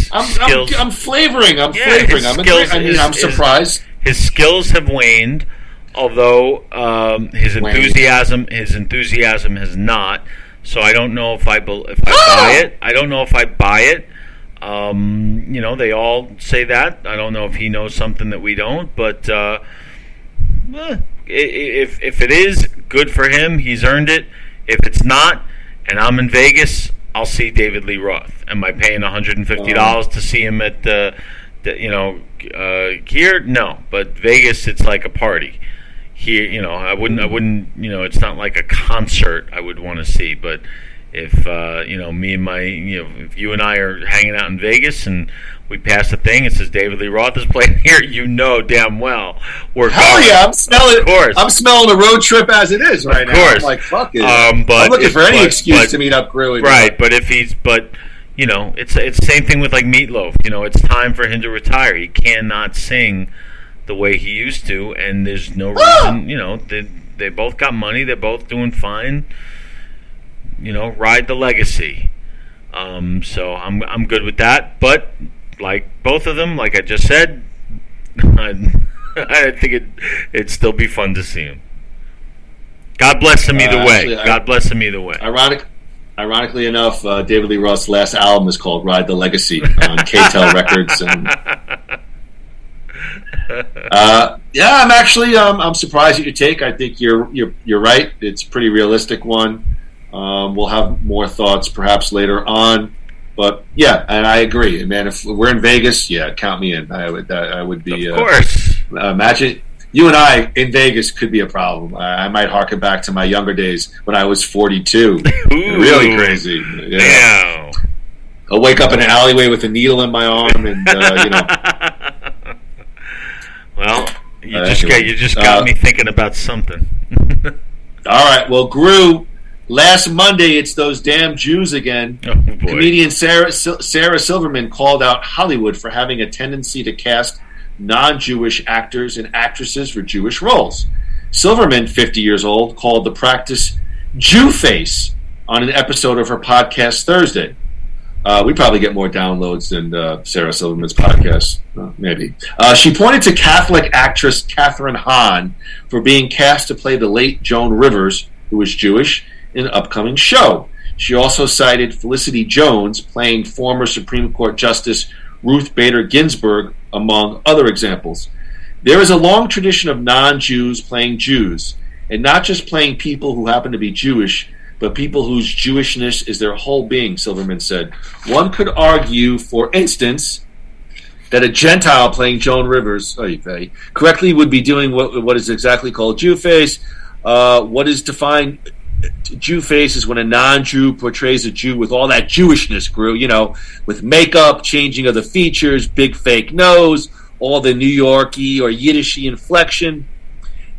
skills. I'm flavoring. I'm surprised. His skills have waned, although his enthusiasm has not. So I don't know if I buy it. I don't know if I buy it. They all say that. I don't know if he knows something that we don't, but if it is, good for him. He's earned it. If it's not, and I'm in Vegas, I'll see David Lee Roth. Am I paying $150 to see him at here? No, but Vegas, it's like a party. Here, I wouldn't. It's not like a concert I would want to see, but if me and my if you and I are hanging out in Vegas and we pass a thing, it says David Lee Roth is playing here, damn well we're hell going. Yeah, I'm smelling. Of course, I'm smelling a road trip as it is right now. Of course, I'm like fuck it. But I'm looking for any excuse to meet up Groo. Right, but if he's it's the same thing with like Meatloaf. It's time for him to retire. He cannot sing the way he used to, and there's no reason. They both got money. They're both doing fine. Ride the legacy. So I'm good with that. But like both of them, like I just said, I think it'd still be fun to see him. God bless him either way. God bless him either way. Ironically enough, David Lee Roth's last album is called "Ride the Legacy" on KTEL Records. And I'm surprised at your take. I think you're right. It's a pretty realistic one. We'll have more thoughts perhaps later on. But yeah, and I agree, man. If we're in Vegas, count me in. I would be. Of course. Imagine you and I in Vegas could be a problem. I might harken back to my younger days when I was 42. Really crazy. Yeah. I'll wake up in an alleyway with a needle in my arm, and Well, you just got me thinking about something. All right. Well, Groo. Last Monday, it's those damn Jews again. Oh, boy. Comedian Sarah Silverman called out Hollywood for having a tendency to cast non-Jewish actors and actresses for Jewish roles. Silverman, 50 years old, called the practice Jew face on an episode of her podcast Thursday. We probably get more downloads than Sarah Silverman's podcast, maybe. She pointed to Catholic actress Catherine Hahn for being cast to play the late Joan Rivers, who was Jewish, in an upcoming show. She also cited Felicity Jones playing former Supreme Court Justice Ruth Bader Ginsburg, among other examples. There is a long tradition of non-Jews playing Jews, and not just playing people who happen to be Jewish, but people whose Jewishness is their whole being, Silverman said. One could argue, for instance, that a Gentile playing Joan Rivers correctly would be doing what is exactly called Jew face. What is defined Jew face is when a non-Jew portrays a Jew with all that Jewishness, Groo, with makeup, changing of the features, big fake nose, all the New Yorkie or Yiddishy inflection.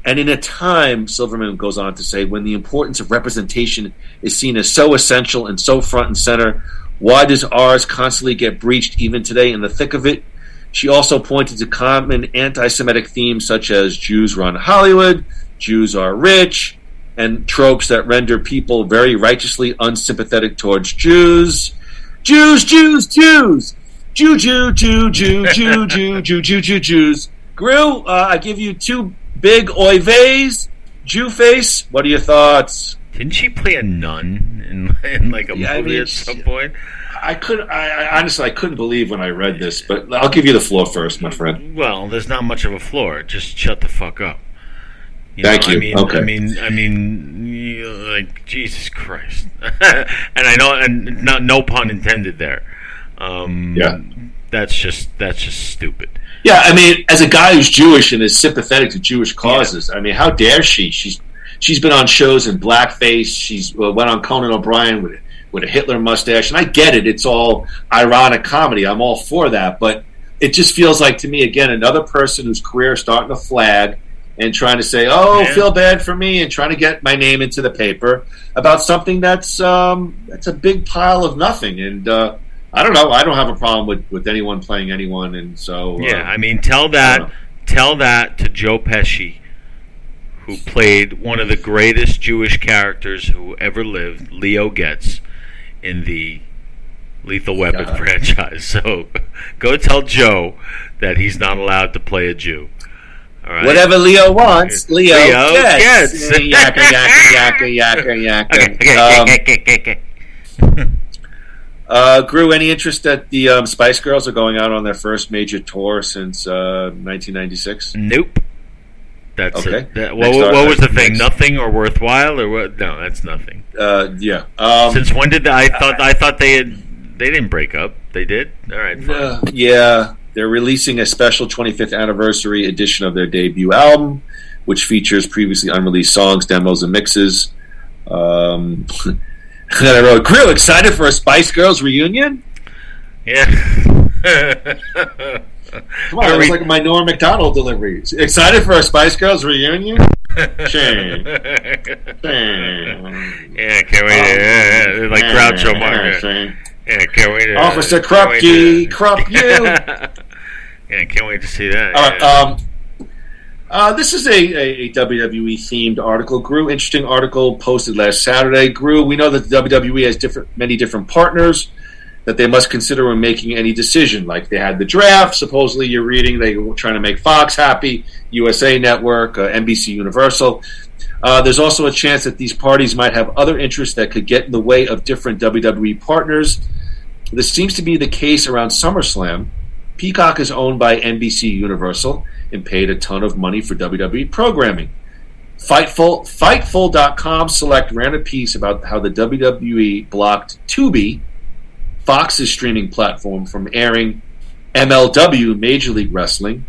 And in a time, Silverman goes on to say, when the importance of representation is seen as so essential and so front and center, why does ours constantly get breached even today in the thick of it? She also pointed to common anti-Semitic themes such as Jews run Hollywood, Jews are rich, and tropes that render people very righteously unsympathetic towards Jews. Jews, Jews, Jews! Jew, Jew, Jew, Jew, Jew, Jew, Jew, Jew, Jew, Jews. Groo, I give you two big oy veys. Jew face, what are your thoughts? Didn't she play a nun in like a movie at some point? I honestly couldn't believe when I read this, but I'll give you the floor first, my friend. Well, there's not much of a floor. Just shut the fuck up. Thank you. Okay. I mean, like Jesus Christ, and I know, and no pun intended there. That's just stupid. Yeah, I mean, as a guy who's Jewish and is sympathetic to Jewish causes, I mean, how dare she? She's been on shows in blackface. She's went on Conan O'Brien with a Hitler mustache, and I get it. It's all ironic comedy. I'm all for that, but it just feels like to me again another person whose career is starting to flag. And trying to say, feel bad for me, and trying to get my name into the paper about something that's a big pile of nothing. And I don't know. I don't have a problem with anyone playing anyone. And so I mean, tell that to Joe Pesci, who played one of the greatest Jewish characters who ever lived, Leo Getz, in the Lethal Weapon franchise. So go tell Joe that he's not allowed to play a Jew. Right. Whatever Leo wants, Leo gets. Yakka. Groo, any interest that the Spice Girls are going out on their first major tour since 1996? Nope. That's okay. What was the thing? Nothing or worthwhile or what? No, that's nothing. Since when did I thought they didn't break up? They did. All right. Fine. They're releasing a special 25th anniversary edition of their debut album, which features previously unreleased songs, demos, and mixes. then I wrote, Groo, excited for a Spice Girls reunion? Yeah. Come on, it was like my Norm Macdonald delivery. Excited for a Spice Girls reunion? Shame. Yeah, can't wait. Like Groucho Marx. Yeah, can't wait. Officer Krupke, Krupp you. Yeah, can't wait to see that. All right, this is a WWE themed article. Groo, interesting article posted last Saturday. Groo, we know that the WWE has many different partners that they must consider when making any decision. Like they had the draft. Supposedly, you're reading they were trying to make Fox happy, USA Network, NBC Universal. There's also a chance that these parties might have other interests that could get in the way of different WWE partners. This seems to be the case around SummerSlam. Peacock is owned by NBC Universal and paid a ton of money for WWE programming. Fightful.com select ran a piece about how the WWE blocked Tubi, Fox's streaming platform, from airing MLW, Major League Wrestling.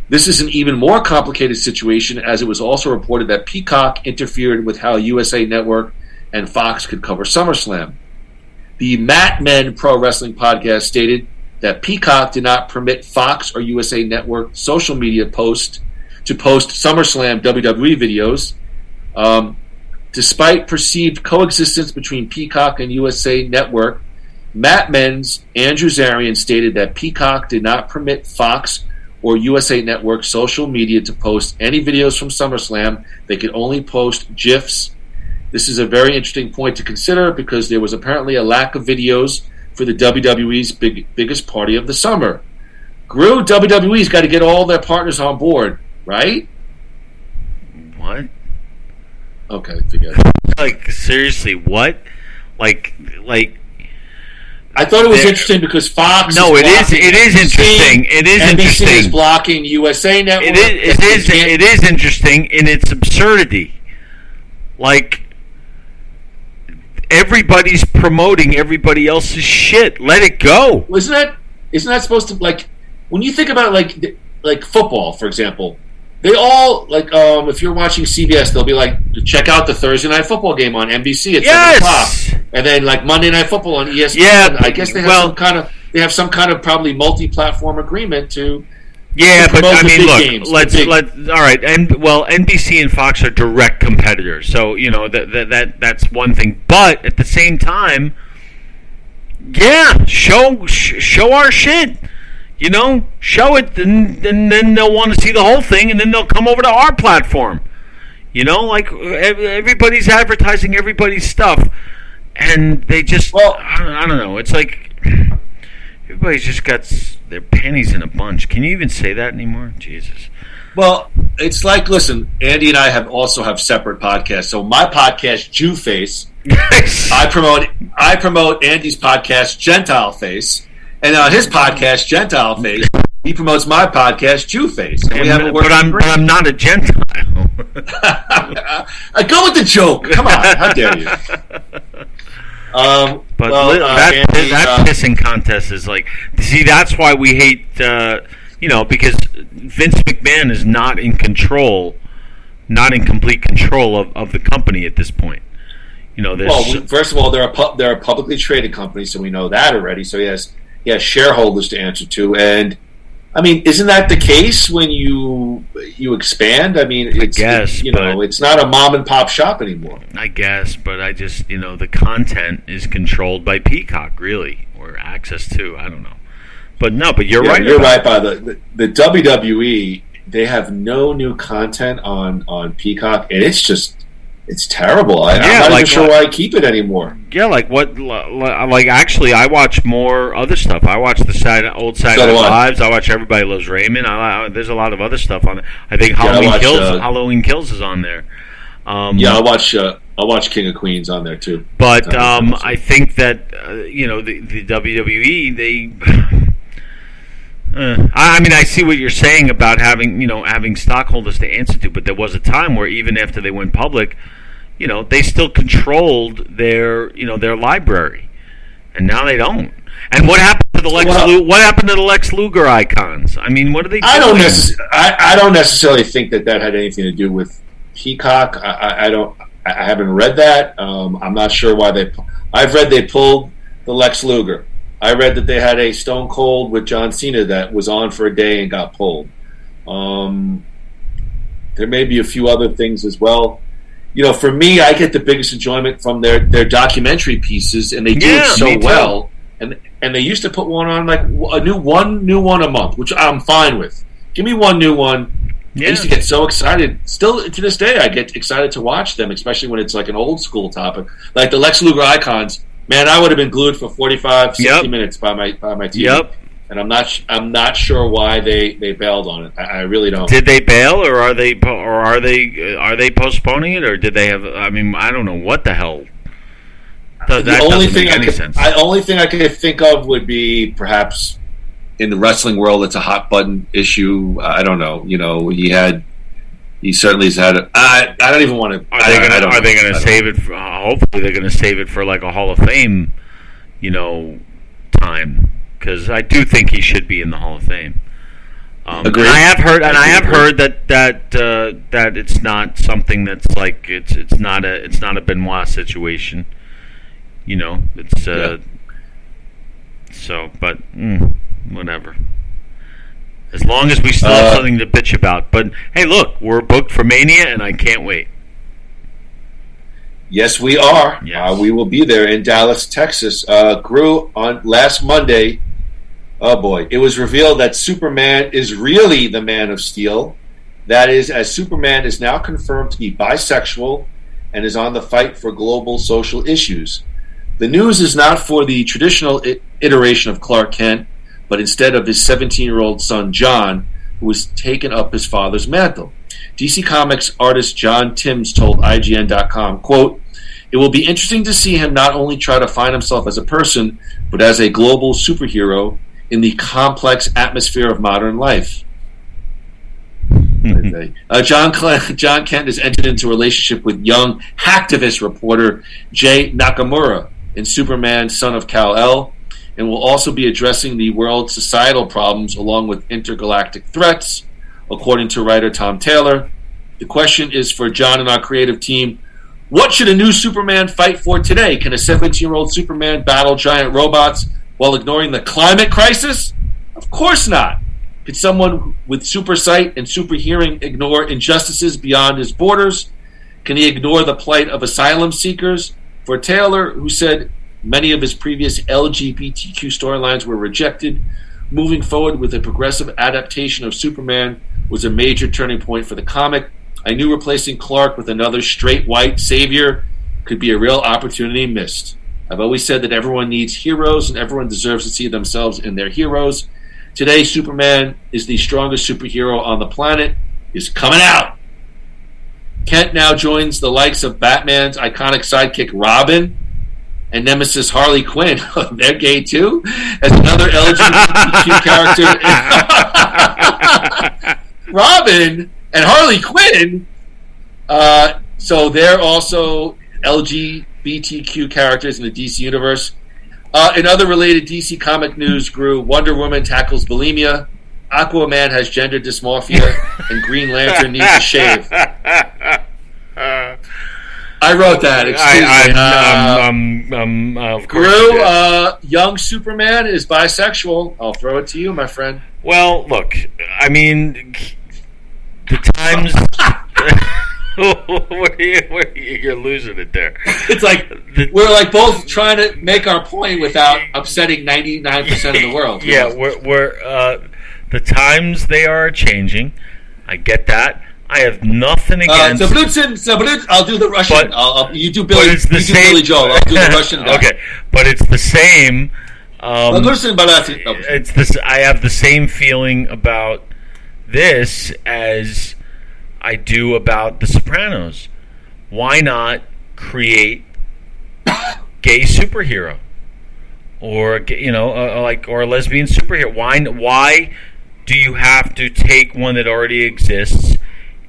This is an even more complicated situation, as it was also reported that Peacock interfered with how USA Network and Fox could cover SummerSlam. The Mat Men Pro Wrestling podcast stated that Peacock did not permit Fox or USA Network social media to post SummerSlam WWE videos. Despite perceived coexistence between Peacock and USA Network, Mat Men's Andrew Zarian stated that Peacock did not permit Fox or USA Network social media to post any videos from SummerSlam. They could only post GIFs. This is a very interesting point to consider because there was apparently a lack of videos for the WWE's biggest party of the summer. Groo, WWE's got to get all their partners on board, right? What? Okay, forget it. Like, seriously, what? Like... I thought it was interesting because Fox. No, it is interesting. It is interesting. NBC is blocking USA Network. It is interesting in its absurdity. Like, everybody's promoting everybody else's shit. Let it go. Isn't that supposed to, like, when you think about like football, for example? They all, like, if you're watching CBS, they'll be like, check out the Thursday Night Football game on NBC at 7 o'clock. And then, like, Monday Night Football on ESPN. Yeah, I guess they have some kind of probably multi-platform agreement to. Yeah, but I mean, look, all right, NBC and Fox are direct competitors, so you know that's one thing. But at the same time, yeah, show our shit. You know, show it, and then they'll want to see the whole thing, and then they'll come over to our platform. You know, like everybody's advertising everybody's stuff, and they just, I don't know. It's like everybody's just got their panties in a bunch. Can you even say that anymore? Jesus. Well, it's like, listen, Andy and I also have separate podcasts. So my podcast, Jew Face, I promote Andy's podcast, Gentile Face. And on his podcast, Gentile Face, he promotes my podcast, Jew Face. But I'm not a Gentile. Go with the joke. Come on, how dare you? That pissing contest is like, see, that's why we hate, because Vince McMahon is not in complete control of the company at this point. You know, first of all, they're a publicly traded company, so we know that already. So he has shareholders to answer to, and I mean, isn't that the case when you expand? I mean, it's not a mom and pop shop anymore. I guess, but I just, the content is controlled by Peacock, really, or access to. I don't know, but you're right. You're right. By the WWE, they have no new content on Peacock, and it's terrible. I'm not even sure why I keep it anymore. Yeah, like what? Like actually, I watch more other stuff. I watch the old Saturday Lives. I watch Everybody Loves Raymond. There's a lot of other stuff on it. I think Halloween Kills is on there. I'll watch King of Queens on there too. But I think that the WWE I mean, I see what you're saying about having stockholders to answer to, but there was a time where even after they went public, they still controlled their library, and now they don't. And what happened to the Lex Luger icons? I mean, what are they doing? I don't necessarily think that had anything to do with Peacock. I don't. I haven't read that. I'm not sure why I've read they pulled the Lex Luger. I read that they had a Stone Cold with John Cena that was on for a day and got pulled. There may be a few other things as well. For me, I get the biggest enjoyment from their documentary pieces, and they do it so well. And they used to put one on like a new one a month, which I'm fine with. Give me one new one. Yeah. I used to get so excited. Still to this day, I get excited to watch them, especially when it's like an old school topic, like the Lex Luger Icons. Man, I would have been glued for 45, 60 minutes by my TV. Yep. And I'm not sure why they bailed on it. I really don't. Did they bail, or are they postponing it, or did they have? I mean, I don't know what the hell. The only thing I could think of would be perhaps in the wrestling world, it's a hot button issue. I don't know. He certainly has had. I don't even want to. Are they going to save it? Hopefully, they're going to save it for like a Hall of Fame, time. Because I do think he should be in the Hall of Fame. Agreed. And I have heard that it's not something that's like it's not a Benoit situation. It's so, but whatever. As long as we still have something to bitch about. But hey, look, we're booked for Mania, and I can't wait. Yes, we are. Yes. We will be there in Dallas, Texas. Groo, on last Monday. Oh boy! It was revealed that Superman is really the Man of Steel. That is, as Superman is now confirmed to be bisexual and is on the fight for global social issues. The news is not for the traditional iteration of Clark Kent, but instead of his 17-year-old son John, who has taken up his father's mantle. DC Comics artist John Timms told IGN.com, quote, "It will be interesting to see him not only try to find himself as a person, but as a global superhero in the complex atmosphere of modern life." John Kent has entered into a relationship with young hacktivist reporter Jay Nakamura in Superman, Son of Kal-El, and will also be addressing the world's societal problems along with intergalactic threats, according to writer Tom Taylor. The question is for John and our creative team: what should a new Superman fight for today? Can a 17-year-old Superman battle giant robots while ignoring the climate crisis? Of course not. Could someone with super sight and super hearing ignore injustices beyond his borders? Can he ignore the plight of asylum seekers? For Taylor, who said many of his previous LGBTQ storylines were rejected, moving forward with a progressive adaptation of Superman was a major turning point for the comic. I knew replacing Clark with another straight white savior could be a real opportunity missed. I've always said that everyone needs heroes and everyone deserves to see themselves in their heroes. Today, Superman is the strongest superhero on the planet. He's coming out. Kent now joins the likes of Batman's iconic sidekick Robin and nemesis Harley Quinn. They're gay too, as another LGBTQ character. Robin and Harley Quinn. So they're also LGBTQ characters in the DC universe. In other related DC comic news, Groo, Wonder Woman tackles bulimia, Aquaman has gender dysmorphia, and Green Lantern needs a shave. I wrote that. Excuse me. Groo, young Superman is bisexual. I'll throw it to you, my friend. Well, look, I mean, the times. You're losing it there. It's like we're like both trying to make our point without upsetting 99% of the world. Yeah, we're the times they are changing. I get that. I have nothing against. I'll do the Russian. You do Billy. Billy Joel. I'll do the Russian guy. Okay, but it's the same. It's this. I have the same feeling about this as I do about The Sopranos. Why not create gay superhero, or or a lesbian superhero? Why do you have to take one that already exists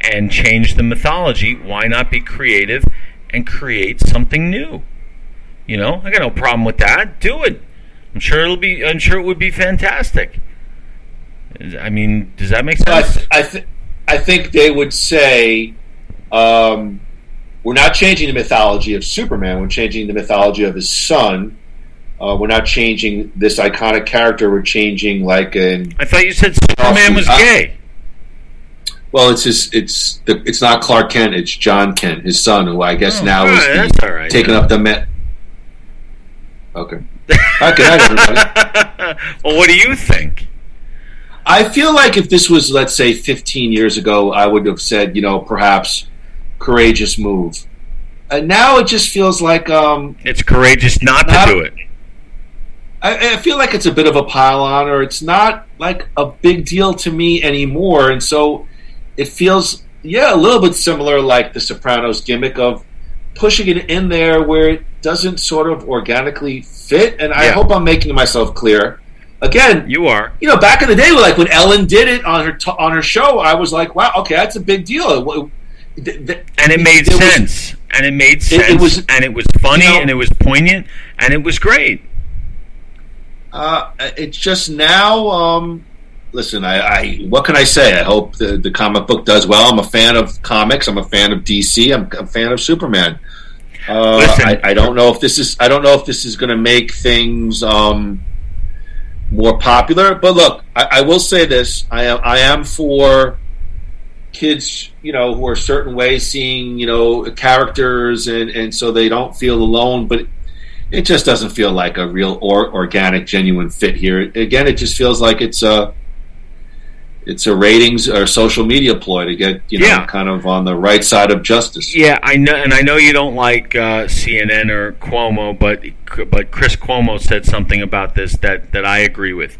and change the mythology? Why not be creative and create something new? I got no problem with that. Do it. I'm sure it would be fantastic. I mean, does that make sense? I think they would say, we're not changing the mythology of Superman. We're changing the mythology of his son. We're not changing this iconic character. We're changing I thought you said Superman was gay. Well, it's not Clark Kent. It's John Kent, his son, who I guess now is taking up the Met. Okay. Good night, everybody. Well, what do you think? I feel like if this was, let's say, 15 years ago, I would have said, perhaps courageous move. Now it just feels like it's courageous not to do it. I feel like it's a bit of a pile-on, or it's not like a big deal to me anymore, and so it feels, a little bit similar like the Sopranos gimmick of pushing it in there where it doesn't sort of organically fit, and I hope I'm making myself clear. Again, you are. Back in the day, when Ellen did it on her show, I was like, wow, okay, that's a big deal. And it made sense. And it made sense. And it was funny, and it was poignant, and it was great. It's just now. Listen, I what can I say? I hope the comic book does well. I'm a fan of comics. I'm a fan of DC. I'm a fan of Superman. I don't know if this is. I don't know if this is going to make things more popular. But look, I will say this: I am for kids, who are certain ways, seeing characters, and so they don't feel alone. But it just doesn't feel like a real organic, genuine fit here. Again, it just feels like it's a ratings or social media ploy to get kind of on the right side of justice. Yeah, I know, and I know you don't like CNN or Cuomo, but Chris Cuomo said something about this that I agree with.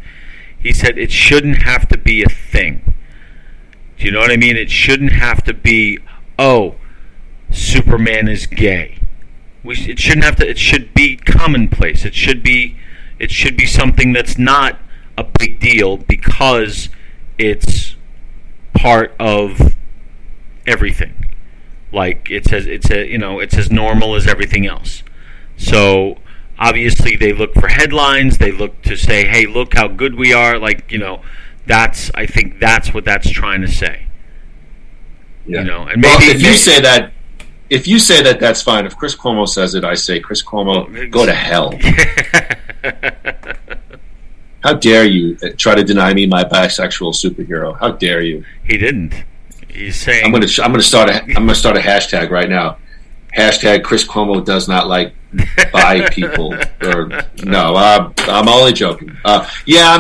He said it shouldn't have to be a thing. Do you know what I mean? It shouldn't have to be, Superman is gay. It shouldn't have to. It should be commonplace. It should be something that's not a big deal because it's part of everything. Like it's as normal as everything else. So obviously they look for headlines. They look to say, "Hey, look how good we are." I think that's what that's trying to say. Yeah. And maybe if you say that, that's fine. If Chris Cuomo says it, I say, Chris Cuomo, go to hell. How dare you try to deny me my bisexual superhero? How dare you? He didn't. He's saying I'm going to start a hashtag right now. Hashtag Chris Cuomo does not like bi people. No, I'm only joking. I'm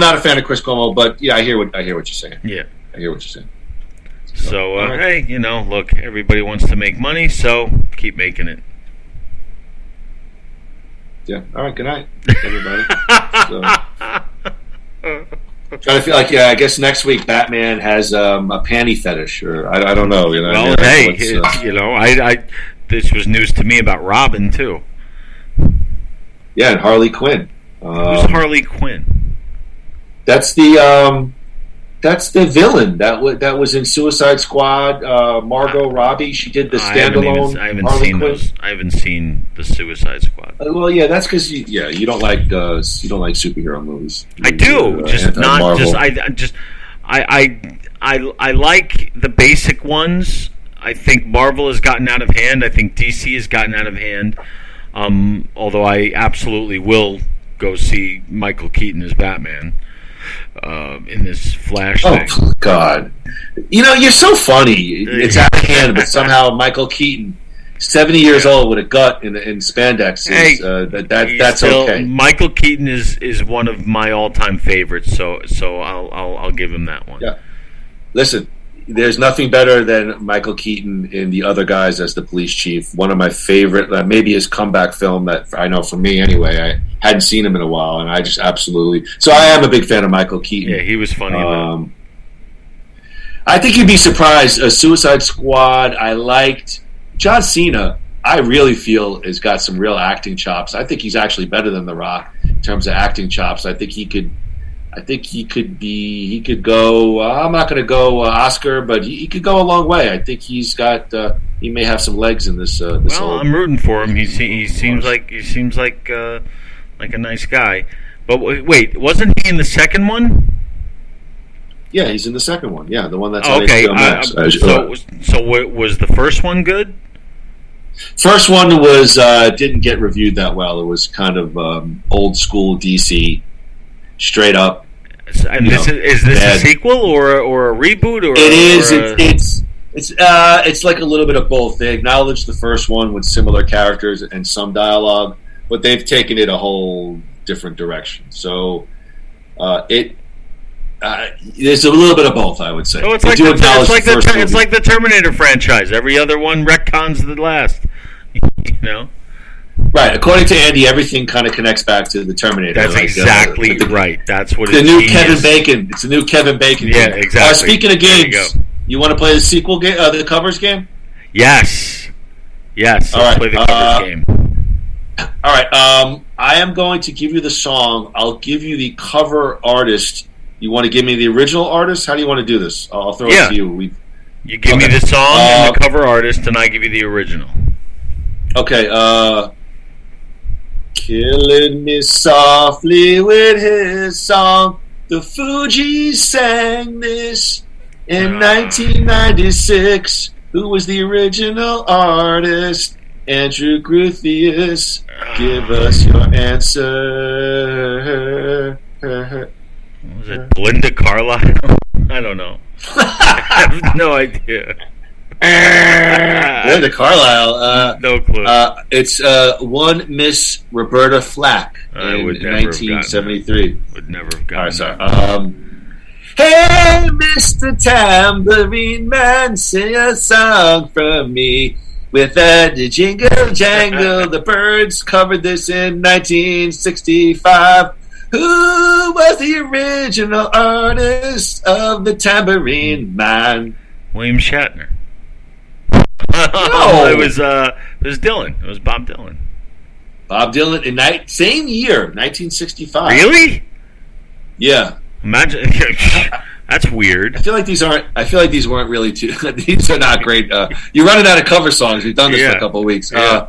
not a fan of Chris Cuomo, but I hear what you're saying. Yeah, I hear what you're saying. So, hey, look, everybody wants to make money, so keep making it. Yeah. All right. Good night, everybody. Trying to feel like, I guess next week Batman has a panty fetish, or I don't know. Well, this was news to me about Robin too. Yeah, and Harley Quinn. Who's Harley Quinn? That's the villain that was in Suicide Squad. Margot Robbie. She did the standalone. I haven't seen those. I haven't seen the Suicide Squad. Well, that's because you don't like superhero movies. I do, just not Marvel. I like the basic ones. I think Marvel has gotten out of hand. I think DC has gotten out of hand. Although I absolutely will go see Michael Keaton as Batman. In this Flash thing. Oh God! You're so funny. It's out of hand, but somehow Michael Keaton, 70 years old with a gut in spandex, that's still, okay. Michael Keaton is one of my all-time favorites, so I'll give him that one. Yeah. Listen, there's nothing better than Michael Keaton in The Other Guys as the police chief. One of my favorite, maybe his comeback film that I know for me anyway. I hadn't seen him in a while, and I just absolutely. So I am a big fan of Michael Keaton. Yeah, he was funny. I think you'd be surprised. Suicide Squad. I liked John Cena. I really feel has got some real acting chops. I think he's actually better than The Rock in terms of acting chops. I think he could go. I'm not going to go Oscar, but he could go a long way. I think he's got. He may have some legs in this. I'm rooting for him. He seems like a nice guy. But wait, wasn't he in the second one? Yeah, he's in the second one. Yeah, the one that's okay. So was the first one good? First one was didn't get reviewed that well. It was kind of old school DC, straight up. And is this a sequel or a reboot? Or it is. It's like a little bit of both. They acknowledged the first one with similar characters and some dialogue, but they've taken it a whole different direction. So there's a little bit of both, I would say. So it's like the Terminator franchise. Every other one retcons the last. You know. Right. According to Andy, everything kind of connects back to the Terminator. That's exactly right. That's what the new Kevin Bacon. It's a new Kevin Bacon. Yeah, game. Exactly. Speaking of games, you want to play the sequel game, the covers game? Yes. Let's play the covers game. All right. I am going to give you the song. I'll give you the cover artist. You want to give me the original artist? How do you want to do this? I'll throw it to you. You give me the song and the cover artist, and I give you the original. Okay. Killing me softly with his song. The Fugees sang this in 1996. Who was the original artist? Andrew Gruthius. Give us your answer. Was it Linda Carlisle? I don't know. I have no idea. Linda Carlisle. No clue. It's one Miss Roberta Flack in 1973. Would never have gotten. All right, sorry. Hey, Mr. Tambourine Man, sing a song for me. With a jingle jangle, the Birds covered this in 1965. Who was the original artist of the Tambourine Man? William Shatner. No, it was Dylan. It was Bob Dylan. Bob Dylan in same year, 1965. Really? Yeah. Imagine. That's weird. I feel like these weren't really too. These are not great. You're running out of cover songs. We've done this for a couple of weeks. Yeah.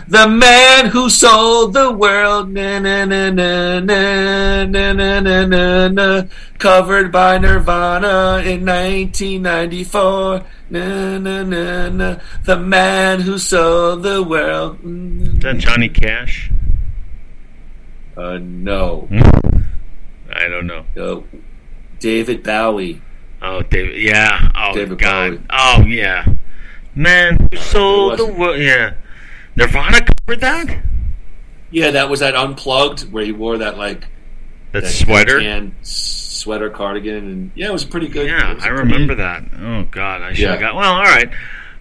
The man who sold the world, na, na, na, na, na, na, na, na, na, na, covered by Nirvana in 1994. Na, na, na, na. The man who sold the world. Is that Johnny Cash? No. I don't know. David Bowie. Oh, David. Yeah. Oh, David God. Bowie. Oh, yeah. Man who sold the world. Yeah. Nirvana covered that? Yeah, that was that Unplugged where he wore that that sweater, sweater cardigan, and it was pretty good. Yeah, I remember that. Oh God, I should have got. Well, all right,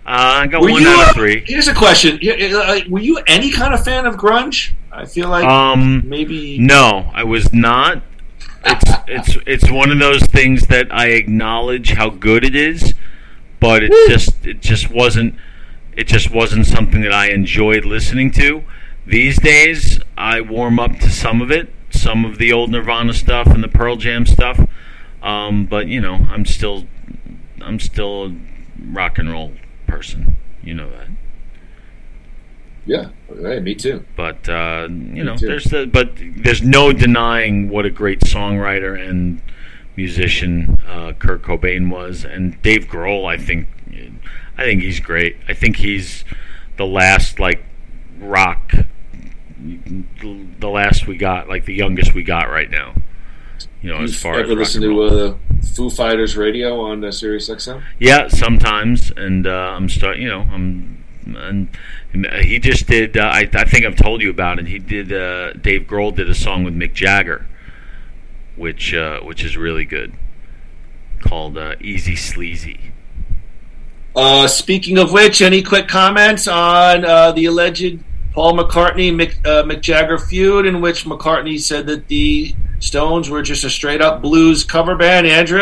I got 1 out of 3. Here's a question: were you any kind of fan of grunge? I feel like maybe. No, I was not. It's one of those things that I acknowledge how good it is, but it just wasn't. It just wasn't something that I enjoyed listening to. These days, I warm up to some of it, some of the old Nirvana stuff and the Pearl Jam stuff. But I'm still a rock and roll person. You know that. Yeah, right, me too. But there's no denying what a great songwriter and musician Kurt Cobain was, and Dave Grohl. I think he's great. I think he's the last rock, the last we got, the youngest we got right now. As far as ever listen to Foo Fighters radio on Sirius XM? Yeah, sometimes, and and he just did. I think I've told you about it. He did. Dave Grohl did a song with Mick Jagger, which is really good, called "Easy Sleazy." Speaking of which, any quick comments on the alleged Paul McCartney Mick Jagger feud, in which McCartney said that the Stones were just a straight up blues cover band? Andrew?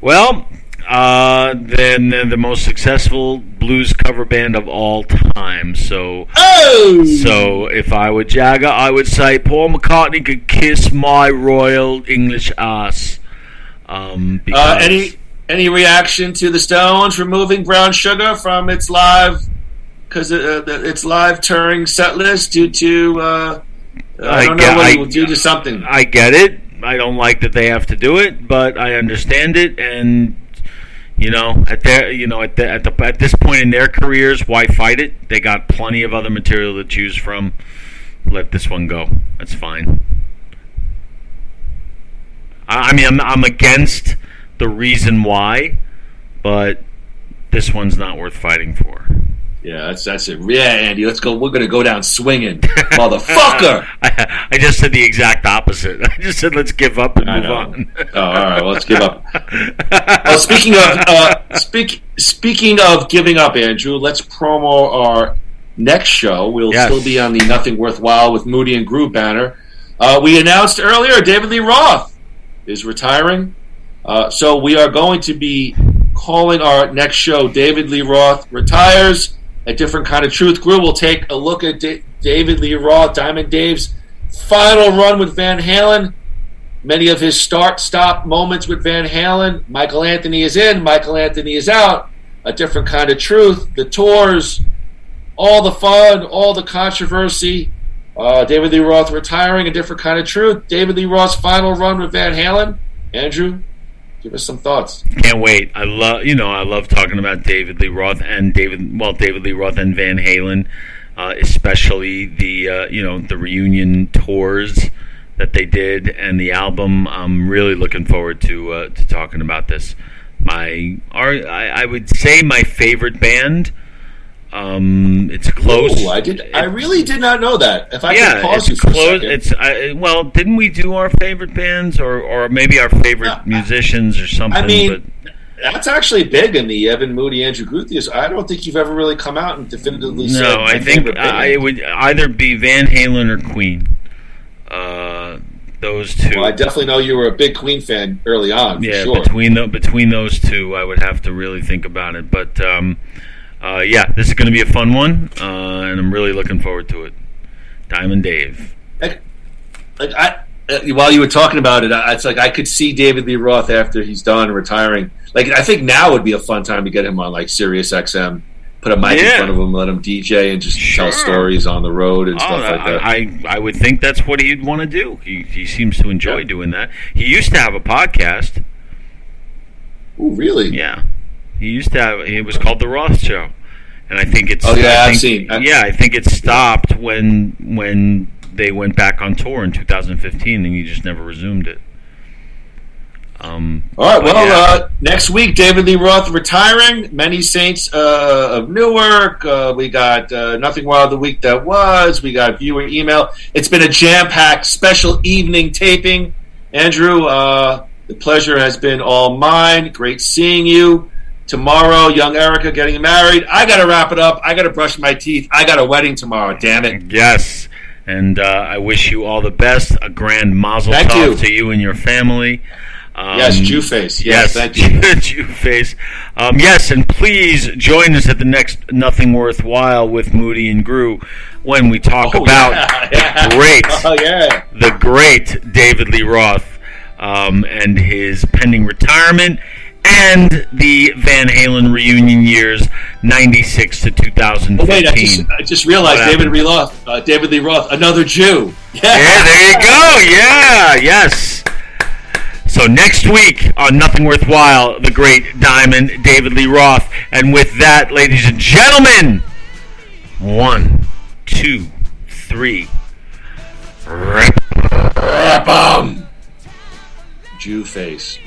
Well, then the most successful blues cover band of all time. So if I were Jagger, I would say Paul McCartney could kiss my royal English ass. Any reaction to the Stones removing Brown Sugar from its live touring set list due to due to something? I get it. I don't like that they have to do it, but I understand it. And At this point in their careers, why fight it? They got plenty of other material to choose from. Let this one go. That's fine. I'm against the reason why, but this one's not worth fighting for. Yeah, that's it. Yeah, Andy, let's go. We're going to go down swinging, motherfucker. I just said the exact opposite. I just said let's give up and move on. Oh, all right, well, let's give up. Well, speaking of giving up, Andrew, let's promo our next show. We'll still be on the Nothing Worthwhile with Moody and Groo banner. We announced earlier David Lee Roth is retiring, so we are going to be calling our next show David Lee Roth Retires. A Different Kind of Truth. Groo will take a look at David Lee Roth, Diamond Dave's final run with Van Halen. Many of his start-stop moments with Van Halen. Michael Anthony is in, Michael Anthony is out. A Different Kind of Truth. The tours, all the fun, all the controversy. David Lee Roth retiring, A Different Kind of Truth. David Lee Roth's final run with Van Halen. Andrew, give us some thoughts. Can't wait. I love talking about David Lee Roth and David Lee Roth and Van Halen, especially the reunion tours that they did and the album. I'm really looking forward to talking about this. I would say my favorite band. It's close. Ooh, I really did not know that. If I could pause you for a second. Didn't we do our favorite bands or maybe our favorite musicians or something? That's actually big in the Evan, Moody, Andrew Gruthius. I don't think you've ever really come out and definitively said. No, I think it would either be Van Halen or Queen. Those two. Well, I definitely know you were a big Queen fan early on. Yeah, for between sure. those two, I would have to really think about it. But this is going to be a fun one, and I'm really looking forward to it. Diamond Dave. While you were talking about it, it's like I could see David Lee Roth after he's done retiring. I think now would be a fun time to get him on Sirius XM, put a mic in front of him, let him DJ, and just tell stories on the road and stuff like that. I would think that's what he'd want to do. He seems to enjoy doing that. He used to have a podcast. Oh, really? Yeah. He used to have. It was called The Roth Show, and I think it's. I've seen. I think it stopped when they went back on tour in 2015, and he just never resumed it. All right. Well, next week, David Lee Roth retiring. Many Saints of Newark. We got Nothing Wild the Week That Was. We got viewer email. It's been a jam-packed special evening taping. Andrew, the pleasure has been all mine. Great seeing you. Tomorrow, young Erica getting married. I got to wrap it up. I got to brush my teeth. I got a wedding tomorrow. Damn it. Yes. And I wish you all the best. A grand mazel tov to you and your family. Yes, Jew face. Yes, thank you. Jew face. Yes, and please join us at the next Nothing Worthwhile with Moody and Groo when we talk about the great David Lee Roth and his pending retirement. And the Van Halen reunion years, 96 to 2015. Oh, wait, I just realized David Lee Roth, another Jew. Yeah, there you go. Yeah, yes. So next week on Nothing Worthwhile, the great Diamond David Lee Roth. And with that, ladies and gentlemen, 1, 2, 3. Rap 'em. Jew face.